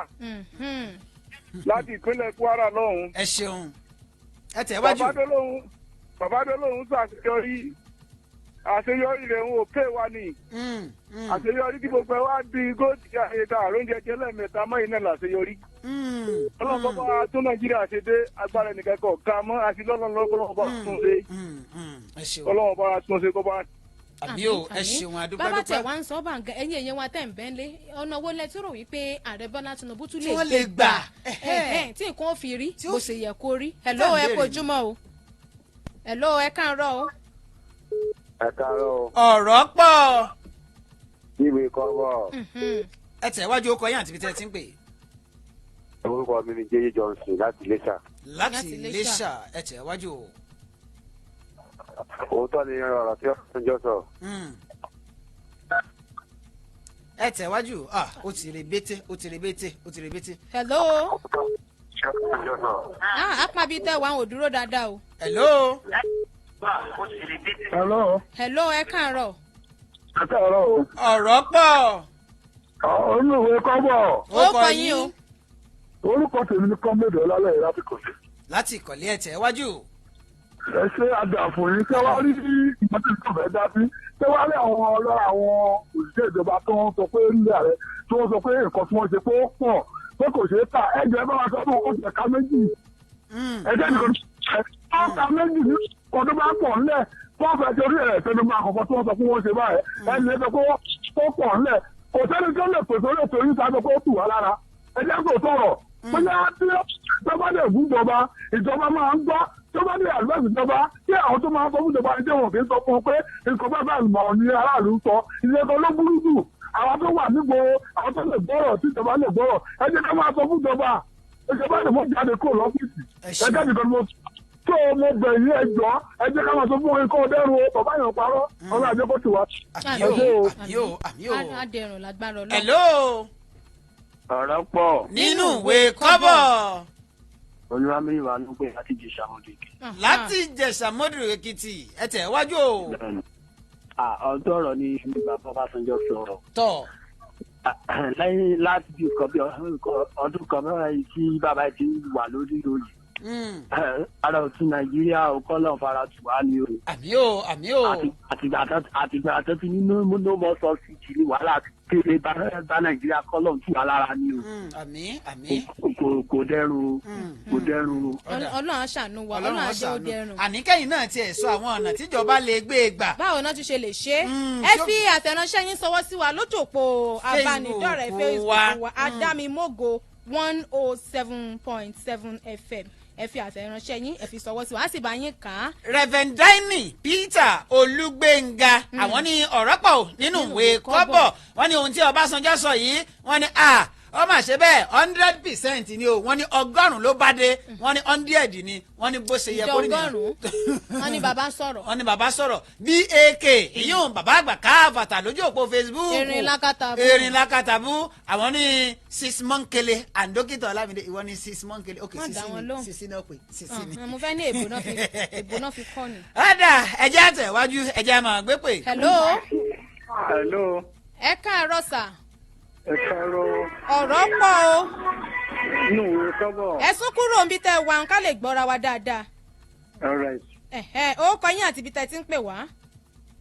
láti ìpínlẹ̀ Kwara lọ́hùn. ẹ ṣeun ẹ tẹ̀ wájú. bàbá Adélóhùn ṣàṣeyọrí àṣeyọrí rẹ̀ ń wò pé wa ni àṣeyọrí tí gbogbo ẹ wá di góòtù àṣeyọrí àróúnjẹ jẹ lẹ́ẹ̀mẹ́ta mọ́ iná làṣeyọrí. ọlọ́run bá tún nàìjíríà ṣe dé agbára ẹnìkan kan ká mọ́ àti lọ́lọ́run bá tún ṣe ọlọ́run bá tún ṣe kó bá. àbí o ẹ ṣeun adúpẹ́ bàbá tẹ̀ wá ń sọ bàǹgà ẹ̀yìn èèyàn wa tẹ̀ ń bẹ́ ń lé ọ̀nà owó lẹ tó rò wípé ààrẹ bọ́lá tinubu tún lè gbà tí nǹkan ò fi rí bó ṣe yẹ kó rí. hello ẹ kojúmọ́ o hello ẹ káàárọ̀ o. ẹ káàárọ̀ o. ọ̀rọ̀ pọ̀. ìwé kọ́bọ̀. ẹ tẹ̀ wájú ọkọ̀ yín àti ibi tẹ́ ẹ ti ń pè. orúkọ mi ni jẹ́yẹ́ johnson láti iléṣà. láti iléṣà ẹ tẹ̀ wájú o. òótọ́ ni ọ̀rọ̀ tí ọ̀sán jọ sọ. ẹ tẹ̀ wájú ó ti rè bété. hello. apá bíi tẹ́ wàá ò dúró dáadáa o. hello. hello ẹ káàárọ̀. ẹ káàárọ̀ o. ọ̀rọ̀ pọ̀. olùwé kọ́bọ̀. ó kọ yín o. orúkọ tèmi ni kọ́mẹ́dì ọlálẹ́yìn láti kọ̀lé. láti ìkọ̀lé ẹ tẹ̀ wájú. ẹ ṣe àdàfo yìí ṣé wàá rí ìmọ̀tò ìjọba ẹ̀ dá sí ṣé wàá rí àwọn ọlọ́run àwọn òṣìṣẹ́ ìjọba tó ń sọ pé nílẹ̀ rẹ̀ tí wọ́n sọ pé nǹkan tí wọ́n ṣe pé ó pọ̀ pé kò ṣeé tà ẹ̀jẹ̀ bá wa sọ fún oṣù ẹ̀ka méjì ẹ̀jẹ̀ nìkan ẹ̀ka méjì ní ọdún bá pọ̀ ńlẹ̀ wọ́n fẹ́ torí ẹ̀ tẹnu máa kọ̀kọ́ tí wọ́n sọ fún wọn ṣe báyìí ẹni ẹ̀ sọ pé ó pọ̀ ńlẹ̀ kò sẹ́ni tó lè pèsè orí ètò yìí sábẹ́ pé ó tù wá lára ẹ̀jẹ̀ kò sọ̀rọ̀ bóyá tí ìjọba lè gún ìjọba máa ń gbọ́ tó bá ní àlùbẹ́sì ìjọba tí àwọn tó máa ń sọ fún ìjọba ẹjẹ́ wọn kì í sọ fún un pé nǹkan bá bá ìmọ̀ràn ní aráàlú sọ ìyẹn kan ló burú jù àwọn tó wà nígboro àwọn tó lè gbọ́rọ̀ tí ìjọba lè gbọ́rọ̀ ẹjẹ́ ká máa sọ fún ìjọba lè mọ jáde kúrò lọ́fíìsì ẹjẹ́ nìkan mo tó mo bẹ̀ yín ẹjọ́ ẹjẹ́ ká máa sọ fún nǹkan ọdẹ́rù bàbá yẹn parọ́ ọlọ́ àjẹ́ kó ti wá. hello. ọ̀rọ̀ pọ̀. nínú ìwé kọ́bọ̀. olúwamíyí wa ló pè láti jẹ̀ṣà mọ́dù èkìtì. láti jẹ̀ṣà mọ́dù èkìtì ẹ tẹ̀ wájú o. ọ̀dọ́ ọ̀rọ̀ ni bàbá Ọbásanjọ́ sọ̀rọ̀. tọ́. lẹ́yìn láti bí ọdún kan mẹ́rin tí bàbá ti wà lórí lóyè. ara òtún nàìjíríà ọkọ́lọ́ fara tù wá ní o. àmì o. àtìgbà tó ti ní no more subsidy ni wàhálà kéde bá nàìjíríà kọ́lọ́ tù wá lára ní o. àmì. kò dẹrùn. ọlọ́run aṣàánú wa ọlọ́run aṣẹ́ ó dẹrùn. àníkẹ́yìn náà tiẹ̀ sọ àwọn ọ̀nà tíjọba lè gbé e gbà. báwo náà tún ṣe lè ṣe é. ẹ fi àtẹ̀ránṣẹ́ yín sọwọ́ sí wa lójú òpó abánidọ́rẹ̀ẹ́ Facebook wa Adámimógo 107.7 FM. ẹ fi àtẹ̀ránṣẹ́ yín ẹ fi sọwọ́ sí wa á sì bá yín kà á. Reverend Daini Peter Olúgbénga àwọn ní ọ̀rọ̀ pọ̀ nínú ìwé kọ́bọ̀ wọ́n ní ohun tí Ọbásanjọ́ sọ yìí wọ́n ní ó mà ṣe bẹ́ẹ̀ 100% ni o wọ́n ní 100 ló bá dé wọ́n ní 100 ni wọ́n ní bó ṣe yẹ kó nìyẹn. wọ́n ní bàbá sọ̀rọ̀. wọ́n ní bàbá sọ̀rọ̀ BAK ìyóhùn bàbá àgbà káfàtà lójú òpó Facebook. erin lakatabu àwọn ní sis mọ́nkele and dókítà Ọlámídé ìwọ ní sis mọ́nkele ok sisi náà pé sisi ni. mo fẹ́ ní èbó náà fi kọ́ ni. ọ̀dà ẹ̀jẹ̀ àtẹ̀wájú ẹ̀jẹ̀ máa gbé pè. hello. ẹ káàárọ̀ sà. ẹ káàárọ̀. ọ̀rọ̀ pọ̀ o. inú ìwé kọ́bọ̀. ẹ sún kúrò níbi tẹ́ wà ká lè gbọ́ra wa dáadáa. all right. ó kọ yín àti ibi tẹ́ ti ń pè wá.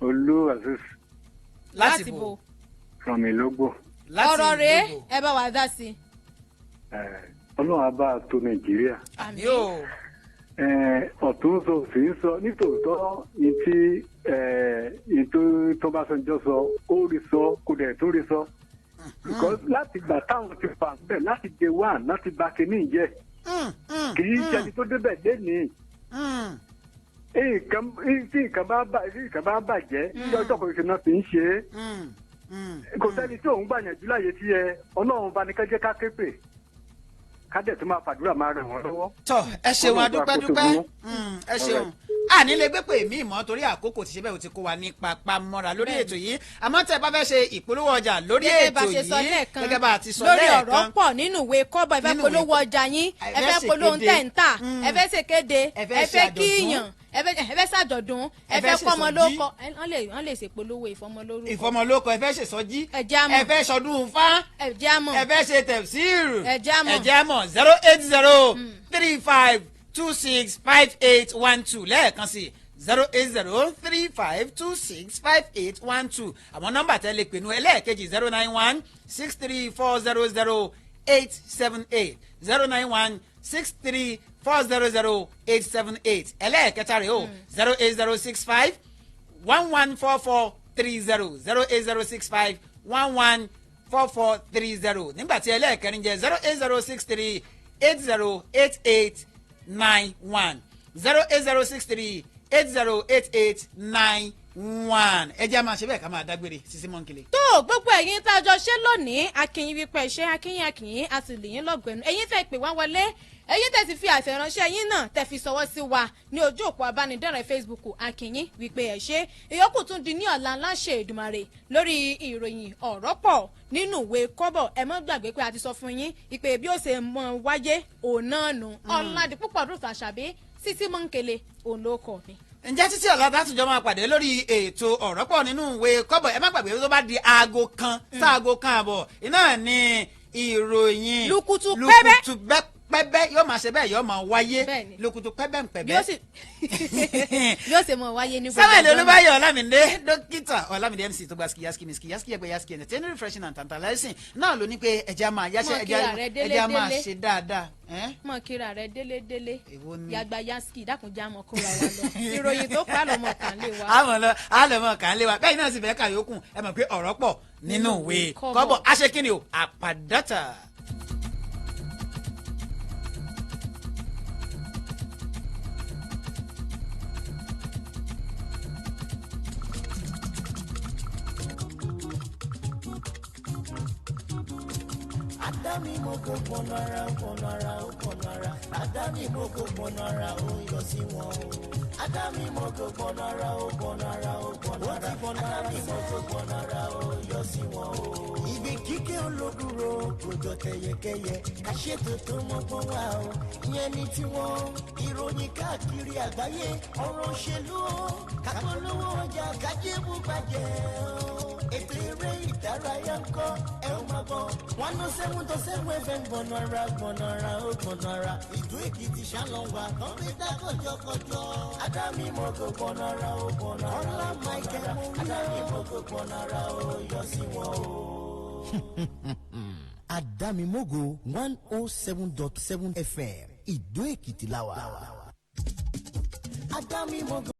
Olú Azeez. láti bo. from Ìlógbò. ọ̀rọ̀ rèé ẹ bá wa dá sí. ọlọ́run á bá a tó Nàìjíríà. àmì o. ọ̀tún sọ òsì ń sọ nítòótọ́ ní tí ètò Ọbásanjọ́ sọ ó rí sọ kò dẹ̀ tó rí sọ. because láti gbà táwọn ti fà bẹ́ẹ̀ láti day one láti bá kínní jẹ́ kì í ṣẹni tó débẹ̀ lénìí. tí nǹkan bá bàjẹ́ ní ọjọ́ kan ṣe náà fi ń ṣe é. kò sẹ́ni tí òun gbàyànjú láyé tí ọlọ́run bá ní kẹ́jẹ́ ká ké pè kádẹ̀ tó máa fàdúrà máa ràn wọ́n lọ́wọ́. tọ ẹ ṣeun adúpẹ́dúpẹ́ ẹ ṣeun àní lè gbé pé mí mọ́ torí àkókò ti ṣe bẹ́ẹ̀ o ti kó wa ní papá mọ́ra lórí ètò yìí àmọ́ tẹ́ ẹ bá fẹ́ ṣe ìpolówó ọjà lórí ètò yìí gẹ́gẹ́ bá a ti sọ lẹ́ẹ̀kan lórí ọ̀rọ̀ pọ̀ nínú ìwé kọ́bọ̀ ẹ fẹ́ polówó ọjà yín ẹ fẹ́ polówó tẹ̀ǹtà ẹ fẹ́ ṣèkéde ẹ fẹ́ kíyàn ẹ fẹ́ ṣàjọ̀dún ẹ fẹ́ kọ́mọlókọ wọ́n lè ṣèpolówó ìfọmọlókọ ẹ fẹ́ ṣèsọjí ẹ fẹ́ ṣọdún fá ẹ fẹ́ ṣe tẹ̀síìrù ẹ jẹ́ mọ̀ 08035265812 lẹ́ẹ̀kan sí 08035265812 àwọn nọ́mbà tẹ́ lè pè nú ẹlẹ́ẹ̀kejì 09163400878 09163400878 ẹlẹ́ẹ̀kẹta rẹ̀ o 08065 114430 08065 114430 nígbà tí ẹlẹ́ẹ̀kẹrin jẹ́ 08063 808891 08063 808891 ẹ jẹ́ a máa ṣe bẹ́ẹ̀ ká máa dágbére Sisi Mọ́ńkìlì. tó gbogbo ẹ̀yin tá a jọ ṣe lónìí akínyìn wípé ṣe akínyìn a sì lè yín lọ́gbẹ̀ẹ́nu ẹ̀yin tẹ́ pè wá wọlé ẹ̀yin tẹ́ ti fi àtẹ̀ránṣẹ́ yín náà tẹ́ fi sọwọ́ sí wa ní ojú òpó abánidọ́rẹ̀ẹ́ Facebook akínyìn wípé ẹ ṣe ìyókù tún di ní ọ̀la láṣẹ Èdùmàrè lórí ìròyìn ọ̀rọ̀ pọ̀ nínú ìwé kọ́bọ̀ ẹ mọ́ gbàgbé pé a ti sọ fún yín ìpè bí ó ṣe mọ wáyé òun náà nù Ọládipúpọ̀ Ruth Àṣàbí Sisi Mọ́ńkèlè òun ló kọ mi. ǹjẹ́ títí ọ̀la dátúnjọ́ máa pàdé lórí ètò ọ̀rọ̀ pọ̀ nínú ìwé kọ́bọ̀ ẹ má gbàgbé tó bá di aago kan sáago kan àbọ̀ iná ní ìròyìn lukutu pẹ́bẹ́ yóò máa ṣe bẹ́ẹ̀ yóò máa wáyé lukutu pẹ́bẹ́. yóò ṣe mọ̀ wáyé ní gbogbo Samuel Olúbáyọ̀ Ọlámídé dókítà Ọlámídé MC tó gba skiyaski ẹgbẹ́ yaski entertaining refreshing and tantalizing náà ló ní pé ẹja máa yáṣẹ́ ẹja máa ṣe dáadáa. mọ kíra rẹ délédélé yàgbà yaski dákunjá mọ kóra wa lọ ìròyìn tó pa lọmọ kàn lé wa. àlọmọ kàn lé wa bẹ́ẹ̀ náà sì fẹ́ kàyókù ẹ mọ̀ pé ọ̀rọ̀ pọ̀ nínú ìwé kọ́bọ̀ aṣekínni o àpàdátà. Adami mogo bonara Adami mogo bonara o yọ sí wọn o. Adami mogo bonara o Adami mogo bonara o yọ sí wọn o. Ibi kíkẹ́ olódùró kò jọ kẹyẹkẹyẹ ká ṣètò tó mọ́gbọ́n wá o. Ìyẹn ni tiwọn ìròyìn káàkiri àgbáyé ọ̀rọ̀ òṣèlú o. Kápolówó ọjà kájébù bàjẹ́ o. Ètò eré ìdárayá ń kọ́ ẹ ó máa bọ̀ 107.7 FM gbọ̀nàrà ó gbọ̀nàrà ìlú Èkìtì ṣàlọ́wà kan lè dá kọjọkọjọ. Adami mogo gbọ̀nàrà ó gbọ̀nàrà ọlá Michael Mowia Adami mogo gbọ̀nàrà ó yọ sí wọn o. Adami mogo 107.7 FM ìlú Èkìtì láwà. Adami mogo.